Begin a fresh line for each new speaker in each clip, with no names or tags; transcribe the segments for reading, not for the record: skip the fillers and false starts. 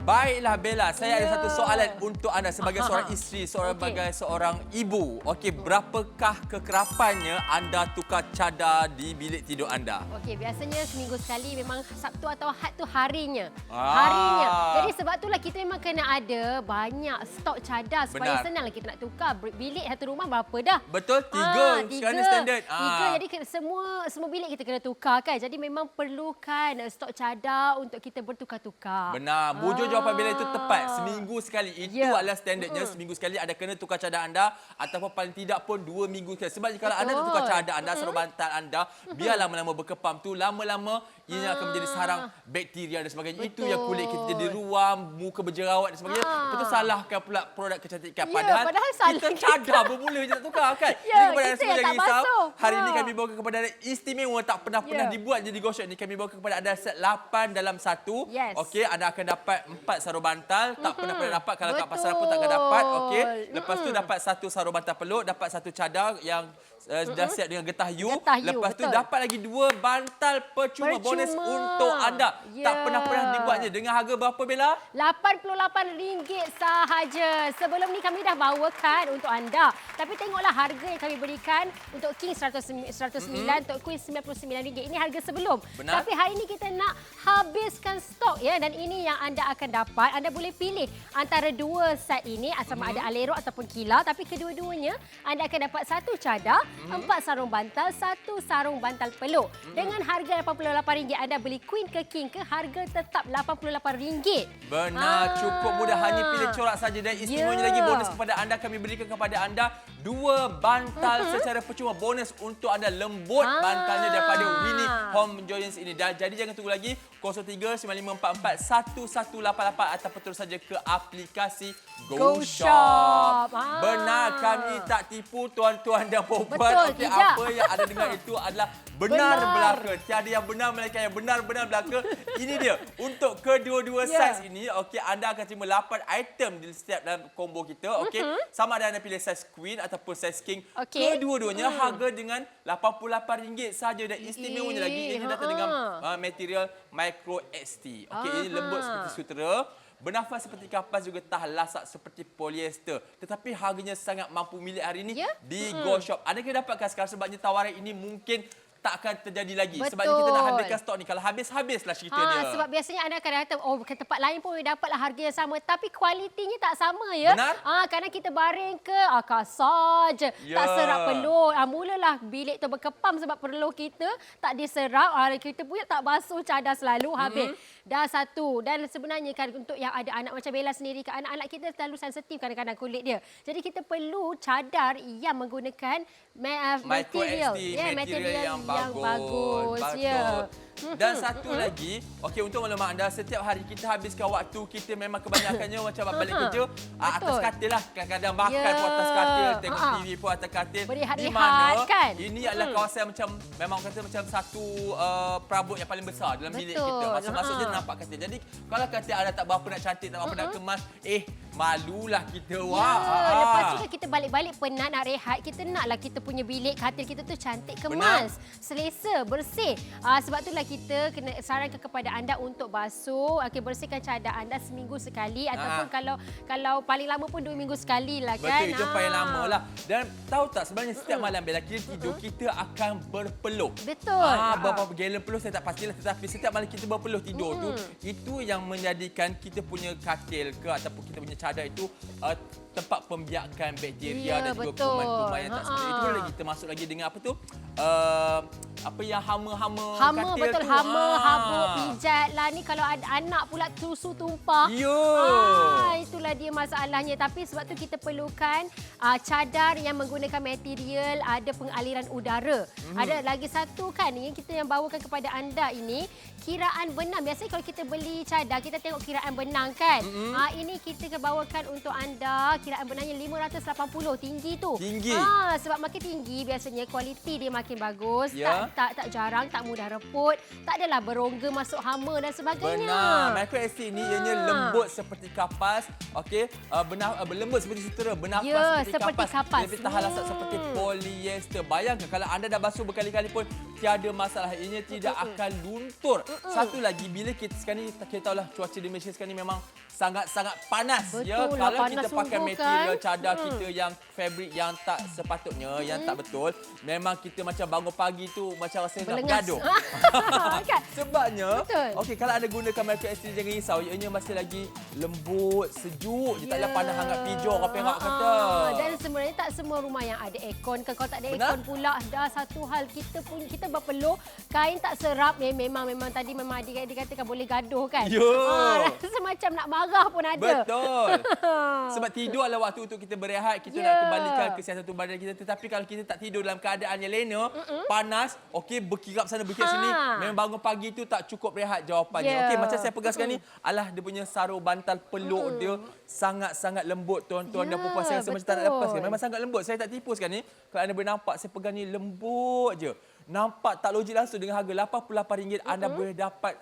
Baiklah Bella, saya ada satu soalan untuk anda sebagai seorang isteri, sebagai seorang ibu. Okey, berapakah kekerapannya anda tukar cadar di bilik tidur anda?
Okey, biasanya seminggu sekali, memang Sabtu atau Ahad tu harinya. Harinya. Jadi sebab itulah kita memang kena ada banyak stok cadar supaya senanglah kita nak tukar. Bilik satu rumah berapa dah?
Betul, tiga. Sekarang standard.
Tiga, jadi semua bilik kita kena tukar kan. Jadi memang perlukan stok cadar untuk kita bertukar-tukar.
Benar, bujur jawapan Bella itu tepat. Seminggu sekali. Itu adalah standardnya. Seminggu sekali anda kena tukar cadar anda ataupun paling tidak pun 2 minggu sekali. Sebab kalau anda nak tukar cadar anda, sarung bantal anda, biar lama-lama berkepam tu, lama-lama ini akan menjadi sarang bakteria dan sebagainya. Itu yang kulit kita jadi ruam, muka berjerawat dan sebagainya. Itu salahkan pula produk kecantikan. Padahal kita cadar bermula je nak tukar kan. Jadi kepada anda semua jangan risau. Hari ini kami bawakan kepada anda istimewa tak pernah dibuat jadi gosok ni. Kami bawakan kepada anda set 8 dalam 1. Okey, anda akan dapat 4 sarung bantal. Tak pernah dapat. Kalau kat pasaran pun tak akan dapat. Okey. Lepas tu dapat 1 sarung bantal peluk, dapat 1 cadar yang dah siap dengan getah U. Lepas tu dapat lagi 2 bantal percuma bonus untuk anda. Tak pernah dibuatnya. Dengan harga berapa Bella?
RM88 sahaja. Sebelum ni kami dah bawakan untuk anda. Tapi tengoklah harga yang kami berikan untuk King 109, untuk Queen RM99. Ini harga sebelum. Tapi hari ini kita nak habiskan stok ya, dan ini yang anda akan dapat. Anda boleh pilih antara 2 set ini sama ada Alero ataupun Kila, tapi kedua-duanya anda akan dapat 1 cadar, 4 sarung bantal, 1 sarung bantal peluk. Dengan harga RM88 anda beli Queen ke King ke, harga tetap RM88.
Benar, cukup mudah, hanya pilih corak saja. Dan istimewanya lagi bonus kepada anda, kami berikan kepada anda 2 bantal secara percuma bonus untuk anda. Lembut bantalnya daripada Winnie Home Joyance ini. Dan jadi jangan tunggu lagi, 0395441188 ataupun terus saja ke aplikasi GoShop. Benar, kami tak tipu tuan-tuan dan puan-puan. Okey, apa yang anda dengar itu adalah benar belaka. Tiada yang benar melainkan yang benar-benar belaka. Ini dia. Untuk kedua-dua saiz ini, okey, anda akan terima 8 item di setiap dalam combo kita. Okey, sama ada anda pilih saiz Queen ataupun saiz King. Kedua-duanya harga dengan RM88 saja. Dan istimewanya lagi, ini datang dengan material Micro XT. Okey, ini lembut seperti sutera, bernafas seperti kapas, juga tahan lasak seperti polyester. Tetapi harganya sangat mampu milik hari ini di GoShop. Anda kena dapatkan sekarang sebabnya tawaran ini mungkin tak akan terjadi lagi. Sebabnya kita nak habiskan stok ni. Kalau habislah cerita dia.
Sebab biasanya anda akan datang, ke tempat lain pun dapatlah harga yang sama. Tapi kualitinya tak sama ya.
Benar?
Kerana kita baring ke kasar je. Tak serap peluk. Mulalah bilik tu berkepam sebab peluk kita tak diserap. Kita punya tak basuh cadar selalu. Habis. Dah 1. Dan sebenarnya kan untuk yang ada anak macam Bella sendiri, kan anak-anak kita terlalu sensitif kadang-kadang kulit dia. Jadi kita perlu cadar yang menggunakan material yang bagus. Ya.
Dan satu lagi, okey, untuk maklumat anda, setiap hari kita habiskan waktu kita memang kebanyakannya macam balik kerja atas katil lah. Kadang-kadang makan pun atas katil, tengok TV pun atas katil. Di mana ini adalah kawasan macam, memang kata macam satu perabot yang paling besar dalam bilik kita. Masuk-masuk je nampak katil. Jadi kalau katil anda tak berapa nak cantik, tak berapa nak kemas, malulah kita.
Lepas tu kita balik-balik penat nak rehat, kita naklah kita punya bilik katil kita tu cantik, kemas, selesa, bersih. Sebab itulah kita kena sarankan kepada anda untuk basuh, bersihkan cadar anda seminggu sekali ataupun kalau paling lama pun 2 minggu sekali lah kan.
Betul, itu paling lama lah. Dan tahu tak sebenarnya setiap malam bila kita tidur, kita akan berpeluh.
Betul.
Berapa gallon peluh saya tak pastilah, tetapi setiap malam kita berpeluh tidur tu, itu yang menjadikan kita punya katil ke ataupun kita punya cadar itu tempat pembiakan bakteria dan juga kuman-kuman yang tak seperti itu. Lagi termasuk lagi dengan apa tu? Apa yang hama-hama katil
betul,
tu.
Hama, habuk, pijat lah. Ni kalau ada anak pula susu tumpah. Itulah dia masalahnya. Tapi sebab tu kita perlukan cadar yang menggunakan material ada pengaliran udara. Ada lagi satu kan yang kita yang bawakan kepada anda ini, kiraan benang. Biasanya kalau kita beli cadar, kita tengok kiraan benang kan. Ini kita bawakan untuk anda, kiraan benangnya 580. Tinggi tu.
Tinggi.
Sebab makin tinggi biasanya kualiti dia makin bagus. Tak jarang, tak mudah reput, tak adalah berongga masuk hama dan sebagainya.
Benar. Micro XT ni ianya lembut seperti kapas, okey, lembut seperti sutera, bernafas seperti kapas. Lebih tahan lasak seperti polyester. Bayangkan kalau anda dah basuh berkali-kali pun tiada masalah, ianya tidak akan luntur. Satu lagi, bila kita sekarang ni, kita tahulah cuaca di Malaysia sekarang ni memang sangat-sangat panas. Ya,
Betul lah,
kalau
panas
kita pakai
sungguh
material
kan?
cadar kita yang fabric yang tak sepatutnya, yang tak betul, memang kita macam bangun pagi tu macam rasa nak
Berlengas.
bergaduh.
Kan?
Sebabnya,
Betul.
okey, kalau anda gunakan micro extender jangan risau, ianya masih lagi lembut, sejuk je, tak ada panas hangat pijau apa yang awak kata.
Dan sebenarnya tak semua rumah yang ada aircon kan. Kalau tak ada
Benar.
aircon pula, dah satu hal kita berpeluh kain tak serap. Memang tadi memang adik katakan boleh gaduh kan.
Ya.
Rasa macam nak marah pun ada.
Betul. Sebab tidur adalah waktu untuk kita berehat, kita
Ya.
nak kembalikan kesihatan tubuh badan kita. Tetapi kalau kita tak tidur dalam keadaan yang lena, panas, okey, berkirap sana, berkirap sini, memang bangun pagi tu tak cukup rehat jawapannya.
Ya.
Okey, macam saya pegang sekarang ni, alah dia punya sarung bantal peluk dia sangat-sangat lembut, tuan-tuan dan
Ya,
puan. Saya rasa macam tak nak
betul.
lepaskan. Memang sangat lembut. Saya tak tipu sekarang ni. Kalau anda boleh nampak, saya pegang ni lembut je. Nampak tak logik langsung dengan harga RM88 anda boleh dapat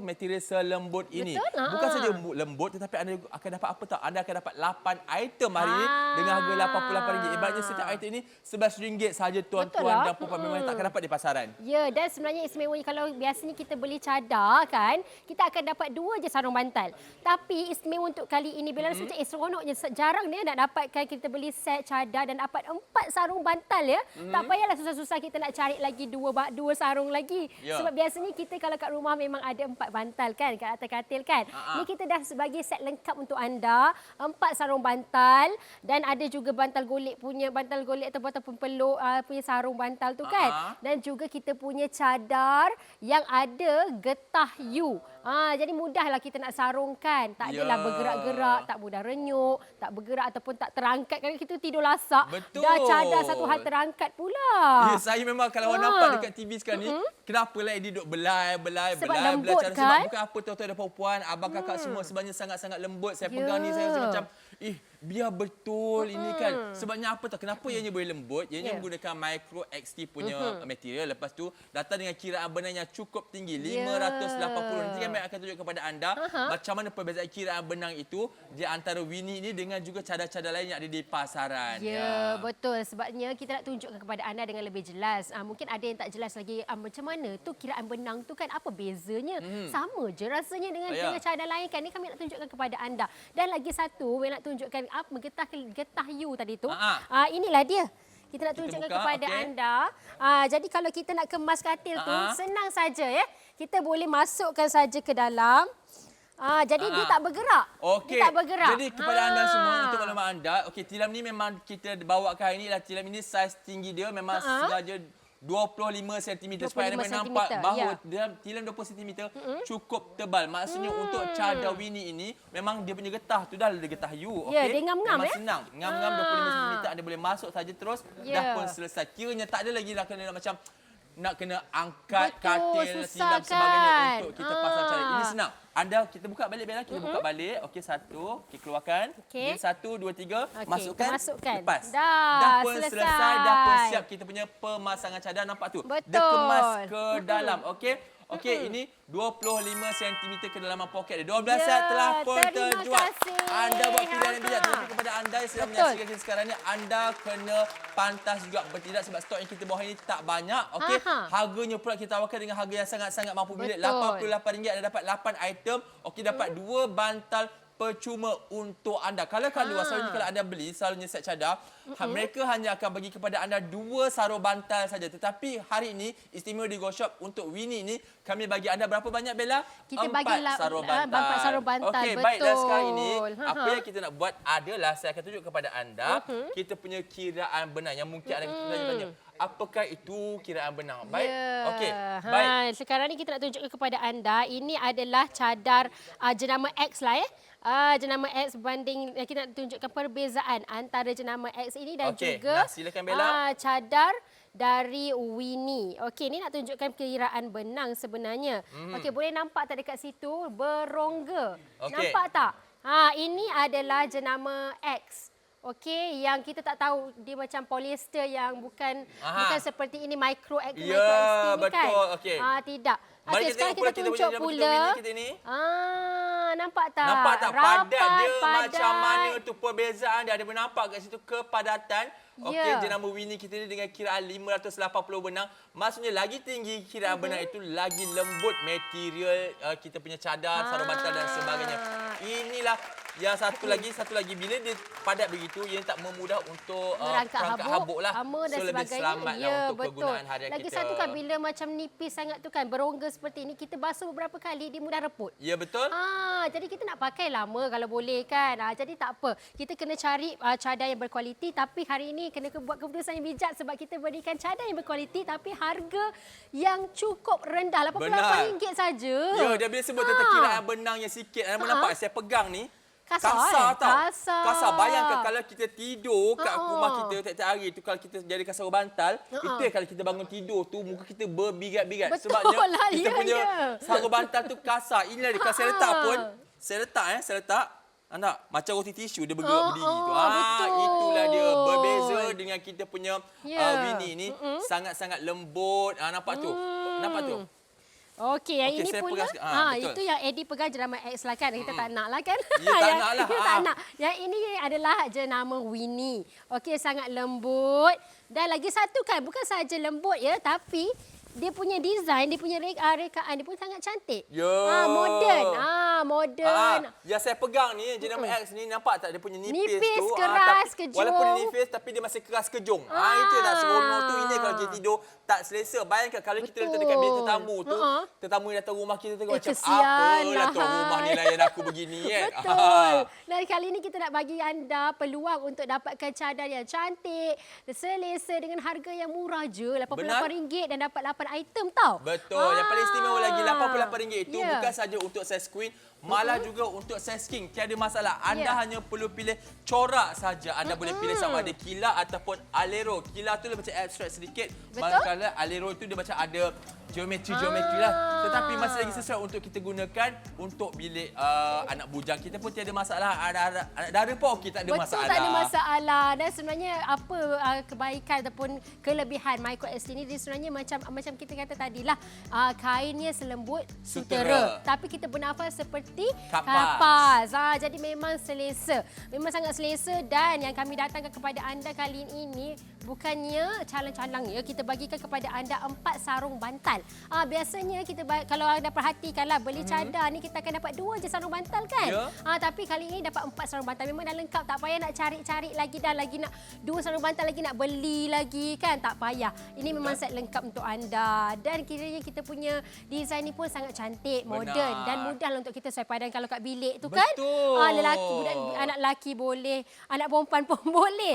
material selembut ini.
Betul,
Bukan saja lembut tetapi anda akan dapat apa tahu? Anda akan dapat 8 item hari ini dengan harga RM88. Ibaratnya setiap item ini RM11 saja tuan-tuan
Betul lah.
dan puan memang tak akan dapat di pasaran.
Ya, dan sebenarnya istimewanya kalau biasanya kita beli cadar kan, kita akan dapat 2 je sarung bantal. Tapi istimewa untuk kali ini bila rasa macam seronoknya, jarang dia nak dapatkan kita beli set cadar dan dapat 4 sarung bantal ya. Tak payahlah susah-susah kita nak cari lagi dua sarung lagi.
Ya.
Sebab biasanya kita kalau kat rumah memang ada 4 bantal kan kat atas katil kan. Ni kita dah sebagai set lengkap untuk anda, 4 sarung bantal dan ada juga bantal golek atau bantal peluk punya sarung bantal tu kan. Dan juga kita punya cadar yang ada getah U. Jadi mudahlah kita nak sarungkan. Tak adalah bergerak-gerak, tak mudah renyuk, tak bergerak ataupun tak terangkat. Kalau kita tidur lasak,
Betul.
dah cadar satu hal terangkat pula.
Ya, saya memang kalau awak nampak dekat TV sekarang ni, kenapalah dia duduk belai
Sebab lembut
cara.
kan?
Sebab bukan apa tuan-tuan dan puan, abang kakak semua sebenarnya sangat-sangat lembut. Saya pegang ni saya rasa macam biar betul ini kan. Sebabnya apa tahu kenapa ianya boleh lembut? Ianya menggunakan micro XT punya material. Lepas tu datang dengan kiraan benang yang cukup tinggi, 580. Nanti kami akan tunjuk kepada anda macam mana perbezaan kiraan benang itu di antara Winnie ini dengan juga cadar-cadar lain yang ada di pasaran.
Ya, betul. Sebabnya kita nak tunjukkan kepada anda dengan lebih jelas. Mungkin ada yang tak jelas lagi macam mana tu kiraan benang tu kan, apa bezanya? Sama je rasanya dengan cadar lain kan. Ni kami nak tunjukkan kepada anda. Dan lagi satu, kami nak tunjukkan apa getah U tadi tu. Inilah dia. Kita nak tunjukkan kepada anda. Jadi kalau kita nak kemas katil tu, senang saja ya. Kita boleh masukkan saja ke dalam. Jadi dia tak bergerak.
Okey.
Dia tak bergerak.
Jadi kepada anda semua, untuk maklumat anda, okey, tilam ni memang kita bawakan hari ni lah. Tilam ini saiz tinggi dia memang sengaja 25 cm supaya anda boleh nampak bahawa dalam tilam 20 cm cukup tebal. Maksudnya untuk cadar Winnie ini memang dia punya getah tu dah ada getah U. Okey.
Ya, dia ngam-ngam
memang senang. Ngam-ngam 25 cm anda boleh masuk saja terus dah pun selesai. Kiranya tak ada lagi lah kena macam nak kena angkat katil, tilam sebagainya
kan?
untuk kita pasang cadar. Ini senang. Kita buka balik Bella, kita buka balik. Okey, satu, okey, keluarkan.
Okey.
1 2 3, masukkan. Lepas.
Dah
pun
selesai.
dah pun siap kita punya pemasangan cadar, nampak tu.
Betul.
Dia kemas ke dalam. Okey. Okey, ini 25 cm kedalaman poket dia. 12 set telah pun terjual.
kasih.
Anda buat pilihan yang bijak. Tetapi kepada anda yang sedang menyaksikan kita sekarang ni, anda kena pantas juga bertindak sebab stok yang kita bawa ini tak banyak. Okey. Harganya pula kita tawarkan dengan harga yang sangat-sangat mampu milik. RM88 anda dapat 8 item. Okey, dapat 2 bantal percuma untuk anda. Kalau selalunya kalau anda beli selalunya set cadar, mereka hanya akan bagi kepada anda 2 sarung bantal saja. Tetapi hari ini istimewa di Go Shop untuk Winnie ini kami bagi anda berapa banyak Bella?
Kita
4
bagi
sarung bantal.
4 sarung bantal.
Okey,
betul.
baik, dan sekarang ini apa yang kita nak buat adalah saya akan tunjuk kepada anda kita punya kiraan benang yang mungkin anda tanya, apakah itu kiraan benang? Baik. Okey. Baik.
Sekarang ni kita nak tunjukkan kepada anda, ini adalah cadar jenama X lah ya. Jenama X banding kita nak tunjukkan perbezaan antara jenama X ini dan juga
silakan Bella.
cadar dari Winnie. Okey, ni nak tunjukkan kiraan benang sebenarnya. Okey, boleh nampak tak dekat situ berongga. Nampak tak? Ini adalah jenama X. Okey, yang kita tak tahu dia macam polyester yang bukan seperti ini micro X
Ya,
ni kan.
betul. Okey.
Tidak.
Mari
Okey,
kita
sekarang
tengok pula
kita
kita
tunjuk
punya
pula.
kita ni.
Nampak tak?
Nampak tak
Rapat,
padat dia
padat.
macam mana tu perbezaan dia. Ada nampak kat situ kepadatan. Okey,
Ya.
jenama Winnie kita ni dengan kiraan 580 benang. Maksudnya lagi tinggi kiraan benang itu, lagi lembut material kita punya cadar, sarung bantal dan sebagainya. Inilah yang satu lagi bila dia padat begitu, ia tak memudah untuk
merangkak habuk
lah.
hama dan
So lebih
sebagainya.
selamat lah untuk kegunaan harian
Lagi
kita.
satu kan bila macam nipis sangat tu kan, berongga seperti ini, kita basuh beberapa kali dia mudah reput.
Ya, betul.
Jadi kita nak pakai lama kalau boleh kan. Jadi tak apa. Kita kena cari cadar yang berkualiti, tapi hari ini kena buat keputusan yang bijak sebab kita berikan cadar yang berkualiti tapi harga yang cukup rendah, RM88 saja.
Ya, dia bila sebut tentang kiraan benang yang sikit. Anda nampak saya pegang ni.
Kasar
Tau.
Kasar.
Bayangkan kalau kita tidur kat rumah kita tiap-tiap hari tu, kalau kita jadikan sarung bantal, itu kalau kita bangun tidur tu muka kita berbigat-bigat.
Betul
Sebabnya
lah,
kita punya
ya.
sarung bantal tu kasar. Inilah dia. Kalau saya letak pun, saya letak. Anda macam roti tisu dia bergerak berdiri tu.
Betul.
Itulah dia. Berbeza dengan kita punya Winnie ni. Sangat-sangat lembut. Nampak tu? Nampak tu?
Okey, yang
Okey,
ini
saya
pula,
pegang
itu yang Eddie pegang jenama X lah kan. Kita tak nak lah kan.
Ya, tak nak lah.
Kita tak nak. Yang ini adalah jenama Winnie. Okey, sangat lembut. Dan lagi satu kan, bukan saja lembut ya, tapi dia punya design, dia punya rekaan, dia pun sangat cantik.
Ya.
Moden. Moden.
Yang saya pegang ni, jenama X ni, nampak tak dia punya nipis tu?
Keras, kejung.
Walaupun dia nipis, tapi dia masih keras kejung. Itu tak seronok tu. Ini kalau kita tidur, tak selesa. Bayangkan kalau kita letak dekat bilik tetamu tu, tetamu yang datang rumah kita tu macam, apalah tuan rumah ni layan aku begini kan.
Betul. Dan kali ini kita nak bagi anda peluang untuk dapatkan cadar yang cantik, selesa dengan harga yang murah je. RM88 dan dapat 8 item tau.
Betul. Yang paling istimewa lagi, RM88 itu
Ya.
bukan saja untuk size queen, malah juga untuk size king. Tiada masalah. Anda hanya perlu pilih corak saja. Anda boleh pilih sama ada Kila ataupun Alero. Kila tu dia macam abstract sedikit. Manakala Alero tu dia macam ada geometri lah. Tetapi masih lagi sesuai untuk kita gunakan untuk bilik anak bujang. Kita pun tiada masalah. Anak dara pun okey, tak ada masalah.
Betul, tak ada masalah. Dan sebenarnya apa kebaikan ataupun kelebihan Micro XT ni, dia sebenarnya macam kita kata tadilah, kainnya selembut sutera. Tapi kita bernafas seperti kapas. Jadi memang selesa. Memang sangat selesa, dan yang kami datangkan kepada anda kali ini bukannya calang-calang ya. Kita bagikan kepada anda 4 sarung bantal. Biasanya kita kalau anda perhatikanlah, beli cadar ni kita akan dapat 2 je sarung bantal kan. Tapi kali ini dapat 4 sarung bantal. Memang dah lengkap, tak payah nak cari-cari lagi dah, lagi nak 2 sarung bantal lagi nak beli lagi kan, tak payah. Ini memang set lengkap untuk anda. Dan kiranya kita punya design ni pun sangat cantik, moden dan mudah untuk kita sesuai padan kalau kat bilik tu kan. Anak lelaki boleh, anak perempuan pun boleh.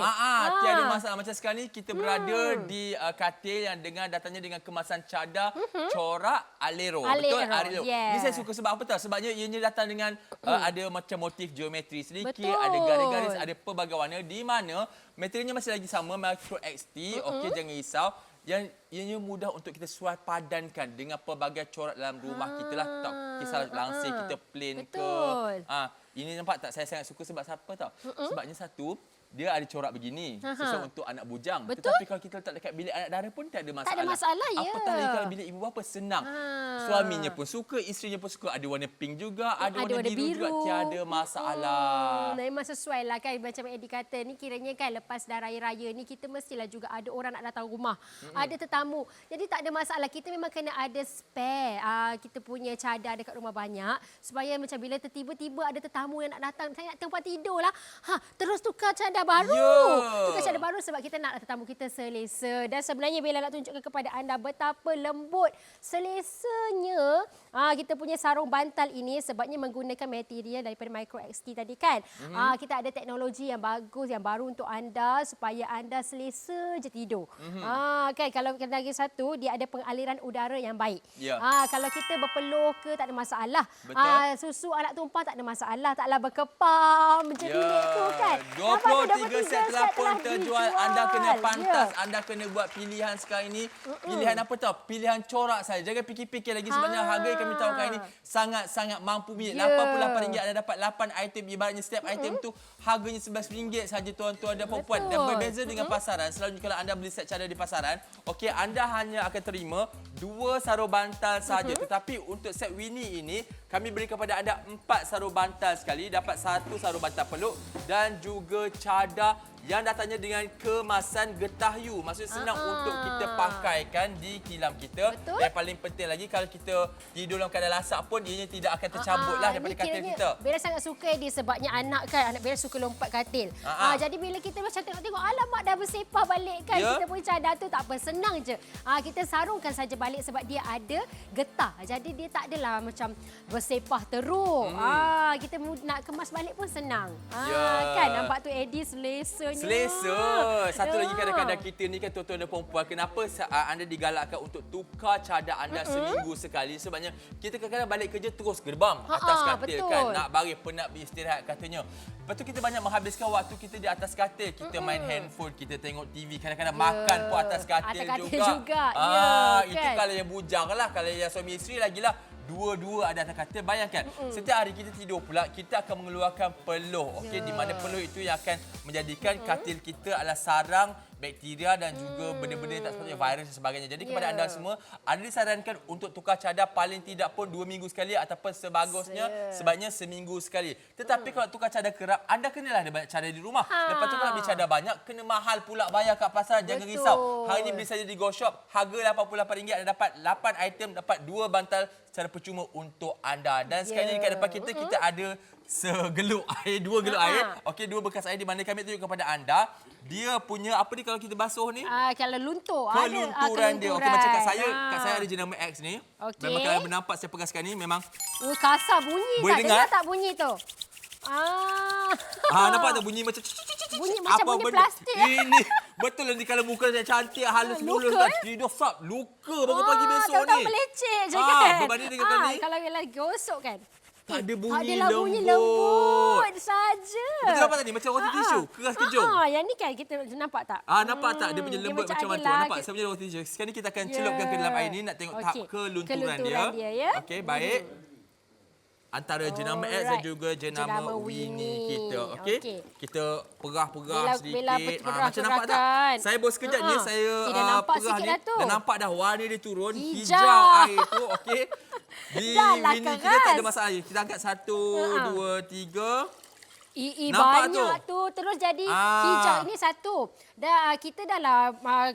Tiada masalah. Macam sekarang ni kita berada di katil yang datangnya dengan kemasan cadar corak Alero. Betul? Alero. Ni saya suka sebab apa tahu? Sebabnya ianya datang dengan ada macam motif geometri sedikit, ada garis-garis, ada pelbagai warna, di mana materialnya masih lagi sama, Micro XT. Okey, jangan risau. Yang ianya mudah untuk kita sesuai padankan dengan pelbagai corak dalam rumah kita lah. Tak kisah langsir kita plain ke. Ini nampak tak? Saya sangat suka sebab apa tahu? Sebabnya satu, dia ada corak begini, sesuai untuk anak bujang.
Betul.
Tetapi kalau kita letak dekat bilik anak dara pun tak ada masalah.
Tak ada masalah, ya.
Apatah lagi kalau bilik ibu bapa, senang. Suaminya pun suka, isterinya pun suka. Ada warna pink juga, ada warna biru juga. Tiada masalah.
Memang sesuai lah kan, macam Eddie kata ni, kiranya kan lepas dah raya-raya ni kita mestilah juga ada orang nak datang rumah. Ada tetamu. Jadi tak ada masalah. Kita memang kena ada spare. Kita punya cadar dekat rumah banyak. Supaya macam bila tiba-tiba ada tetamu yang nak datang, saya nak tempat tidur lah. Terus tukar cadar baru. Tukar cadar baru sebab kita nak tetamu kita selesa. Dan sebenarnya Bella nak tunjukkan kepada anda betapa lembut, selesanya kita punya sarung bantal ini, sebabnya menggunakan material daripada Micro XT tadi kan. Kita ada teknologi yang bagus, yang baru untuk anda supaya anda selesa je tidur. Kan, kalau lagi satu, dia ada pengaliran udara yang baik. Kalau kita berpeluh ke, tak ada masalah. Susu anak tumpah tak ada masalah. Taklah berkepam je bilik tu kan.
3 set telah pun terjual. Anda kena pantas, anda kena buat pilihan sekarang ini. Pilihan apa tahu? Pilihan corak saja. Jangan fikir-fikir lagi sebenarnya harga yang kami tawarkan ini sangat-sangat mampu beli. RM88 anda dapat 8 item, ibaratnya setiap item tu harganya RM11 saja tuan-tuan dan puan-puan. Dan berbeza dengan pasaran, selalunya kalau anda beli set cadar di pasaran, okey, anda hanya akan terima 2 sarung bantal saja. Tetapi untuk set Winnie ini, kami beri kepada anda 4 sarung bantal sekali, dapat 1 sarung bantal peluk dan juga cadar yang datangnya dengan kemasan getah yu. Maksudnya senang untuk kita pakaikan di kilam kita.
Betul.
Yang paling penting lagi, kalau kita tidur dalam keadaan lasak pun, ianya tidak akan tercabut lah daripada katil kita.
Bella sangat suka dia sebabnya anak kan, anak Bella suka lompat katil. Jadi bila kita macam tengok-tengok, alamak dah bersepah balik kan, kita punya cadar tu tak apa, senang je. Kita sarungkan saja balik sebab dia ada getah. Jadi dia tak adalah macam bersepah teruk. Kita nak kemas balik pun senang. Kan nampak tu Eddie selesa.
Satu lagi, kadang-kadang kita ni kan tuan-tuan dan puan-puan, kenapa anda digalakkan untuk tukar cadar anda seminggu sekali? Sebabnya kita kadang-kadang balik kerja terus gerbang atas katil kan. Nak baring, penat beristirahat katanya. Lepas tu kita banyak menghabiskan waktu kita di atas katil. Kita main handphone, kita tengok TV, kadang-kadang makan pun atas katil juga. Itu
kan?
kalau yang bujang lah, kalau yang suami isteri lagilah. Dua-dua ada atas katil. Bayangkan, setiap hari kita tidur pula, kita akan mengeluarkan peluh. Okey, di mana peluh itu yang akan menjadikan katil kita adalah sarang bakteria dan juga benda-benda yang tak sepatutnya, virus dan sebagainya. Jadi kepada anda semua, anda disarankan untuk tukar cadar paling tidak pun 2 minggu sekali ataupun sebagusnya sebaiknya seminggu sekali. Tetapi kalau tukar cadar kerap, anda kenalah ada banyak cadar di rumah. Lepas tu kalau beli cadar banyak, kena mahal pula bayar kat pasaran. Jangan risau. Hari ini beli saja di Go Shop, harga RM88 anda dapat 8 item, dapat 2 bantal secara percuma untuk anda. Dan sekali kat depan kita, kita ada segeluk air, 2 geluk air. Okey, 2 bekas air di mana kami tunjuk kepada anda. Dia punya apa ni kalau kita basuh ni?
Kalau luntur.
Kelunturan dia. Okey, macam kat saya ada jenama X ni.
Okay.
Memang kalau menampak saya pegang sekarang ni memang
kasar bunyi.
Boleh
tak
dengar?
tak bunyi tu?
Nampak tak bunyi macam
bunyi macam bunyi plastik.
Ini betul lah ni, kalau muka saya cantik, halus, mulus tak tidur sap, luka pagi-pagi besok ni.
Tahu-tahu meleceh je kan.
Berbanding dengan tadi.
Kalau lagi gosok kan.
Tak ada bunyi
adalah
lembut.
bunyi lembut saja.
Betul nampak tadi macam roti tisu, keras kejung.
Yang ni kan kita nampak tak?
Nampak tak dia punya lembut macam mana tu? Nampak saya punya roti tisu. Sekarang ni kita akan celupkan ke dalam air ni, nak tengok tahap kelunturan dia. Okey, baik. Antara jenama X dan juga jenama Winnie kita. Okey. Kita perah-perah sedikit. Macam nampak tak? Saya baru sekejap ni saya perah ni. Dah nampak dah warna dia turun. Hijau air tu. Okey. Di Winnie kita tak ada masalah. Kita angkat 1, 2, 3. Nampak
Banyak tu. Terus jadi hijau. Ini satu. Kita dah lah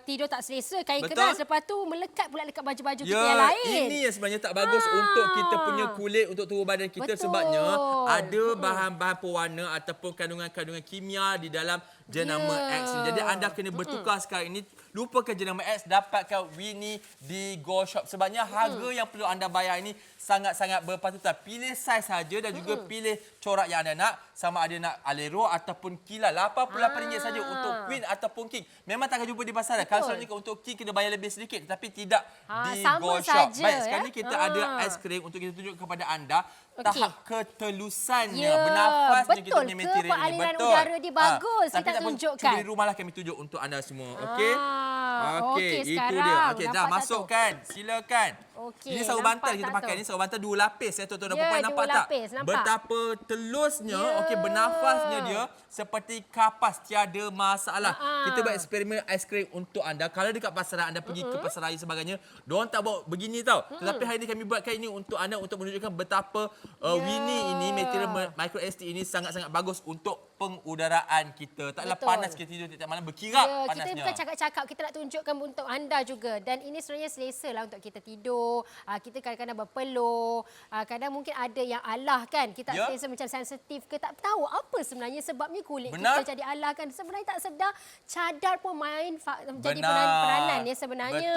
tidur tak selesa. Kain keras. Lepas tu melekat pula dekat baju-baju kita yang lain.
Ini yang sebenarnya tak bagus untuk kita punya kulit, untuk tubuh badan kita. Sebabnya ada bahan-bahan pewarna ataupun kandungan-kandungan kimia di dalam jenama X ni. Jadi anda kena bertukar sekarang ini. Lupakan jenama X, dapatkan Winnie di Go Shop. Sebabnya harga yang perlu anda bayar ini sangat-sangat berpatutan. Pilih saiz saja dan juga pilih corak yang anda nak. Sama ada nak alero ataupun kilal. RM88 saja untuk Queen ataupun King. Memang takkan jumpa di pasaran. Kalau selalunya untuk King kena bayar lebih sedikit. Tapi tidak di Go Shop. Baik, sekarang ni kita ada aiskrim untuk kita tunjuk kepada anda. Tahap ketelusannya, bernafasnya kita punya material ini.
Betul ke aliran udara dia bagus. Kita tunjukkan.
Cuba di rumah lah kami tunjuk untuk anda semua. Okey?
Okey,
itu
sekarang.
dia. Okey, dah masukkan. Silakan.
Okey,
ini sarung bantal kita pakai ni, sarung bantal 2 lapis ya tuan-tuan dan puan-puan, nampak tak?
Nampak.
Betapa telusnya, okey, bernafasnya dia seperti kapas, tiada masalah. Kita buat eksperimen aiskrim untuk anda. Kalau dekat pasaran anda pergi ke pasar raya sebagainya, diorang tak bawa begini tau. Tetapi hari ini kami buatkan ini untuk anda untuk menunjukkan betapa Winnie ini, material micro ST ini sangat-sangat bagus untuk pengudaraan kita. Taklah panas kita tidur tiap malam berkirap panasnya.
Kita bukan cakap-cakap, kita nak tunjukkan untuk anda juga. Dan ini sebenarnya selesa lah untuk kita tidur. Kita kadang-kadang berpeluh. Kadang mungkin ada yang alah kan. Kita selesa macam sensitif ke. Tak tahu apa sebenarnya sebabnya kulit kita jadi alah kan. Sebenarnya tak sedar cadar pun jadi peranan ya sebenarnya.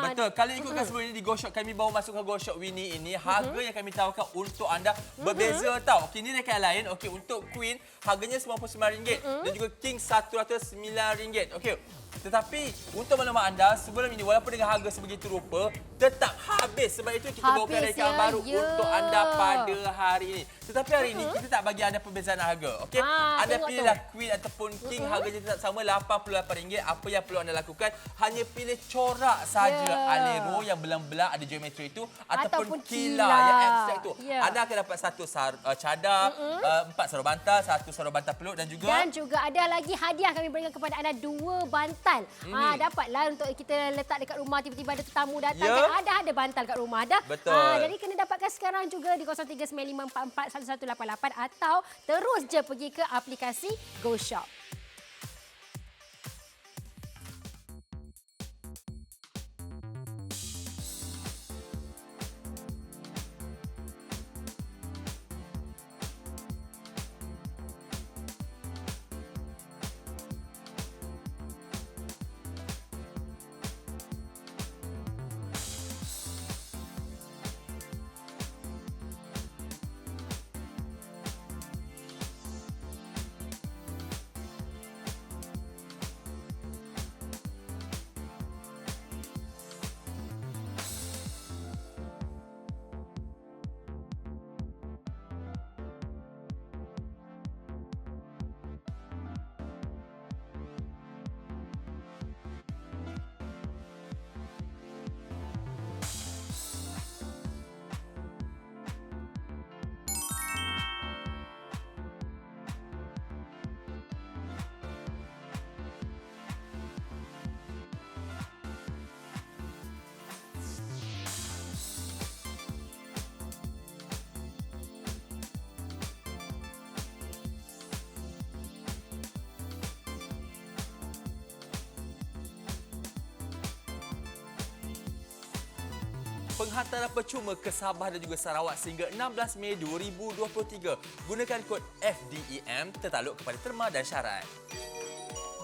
Betul. Kalau ikutkan sebelum ini di Go Shop, kami bawa masuk ke Go Shop Winnie ini. Harga yang kami tawarkan untuk anda berbeza tau. Okey, ini dekat lain. Okey, untuk Queen harganya RM99 dan juga King RM109. Okey. Tetapi untuk maklumat anda, sebelum ini walaupun dengan harga sebegitu rupa, tetap habis. Sebab itu kita bawakan reka baru untuk anda pada hari ini. Tetapi hari ini kita tak bagi anda perbezaan harga. Okey? Anda pilihlah Queen ataupun King, harganya tetap sama RM88. Apa yang perlu anda lakukan, hanya pilih corak saja alero yang belang-belang ada geometri itu ataupun kilar yang abstrak itu. Anda akan dapat satu cadar, 4 sarung bantal, 1 sarung bantal peluk dan juga
ada lagi hadiah kami berikan kepada anda 2 bantal. Dapatlah untuk kita letak dekat rumah, tiba-tiba ada tetamu datang kan ada bantal kat rumah dah.
Betul.
Jadi kena dapatkan sekarang juga di 0395441188 atau terus je pergi ke aplikasi GoShop.
Penghantaran percuma ke Sabah dan juga Sarawak sehingga 16 Mei 2023. Gunakan kod FDEM tertakluk kepada terma dan syarat.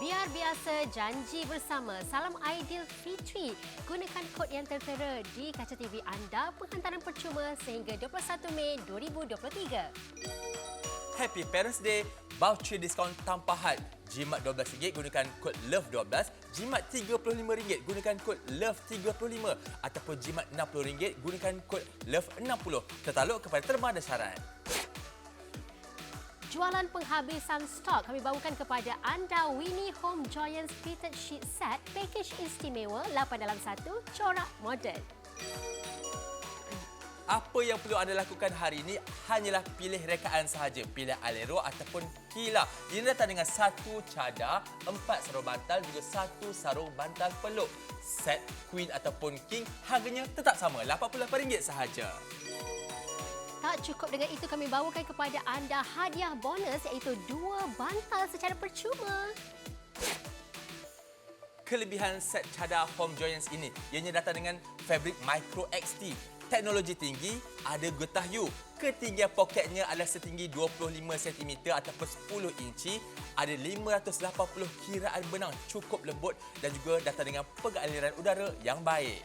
Biar biasa, janji bersama. Salam Aidilfitri. Gunakan kod yang tertera di kaca TV anda. Penghantaran percuma sehingga 21 Mei 2023.
Happy Parents Day. Voucher diskaun tanpa had. Jimat RM12 gunakan kod LOVE12. Jimat RM35 gunakan kod LOVE35. Ataupun jimat RM60 gunakan kod LOVE60. Tertakluk kepada terma dan syarat.
Jualan penghabisan stok kami bawakan kepada anda Winnie Home Giants Fitted Sheet Set, package istimewa 8 dalam 1, corak moden.
Apa yang perlu anda lakukan hari ini hanyalah pilih rekaan sahaja. Pilih alero ataupun kilar. Ia datang dengan 1 cadar, 4 sarung bantal juga 1 sarung bantal peluk. Set Queen ataupun King harganya tetap sama, RM88 sahaja.
Tak cukup dengan itu, kami bawakan kepada anda hadiah bonus iaitu 2 bantal secara percuma.
Kelebihan set cadar Home Giants ini, ianya datang dengan fabrik Micro XT. Teknologi tinggi, ada getah U. Ketinggian poketnya adalah setinggi 25 cm ataupun 10 inci. Ada 580 kiraan benang, cukup lembut dan juga datang dengan pengaliran udara yang baik.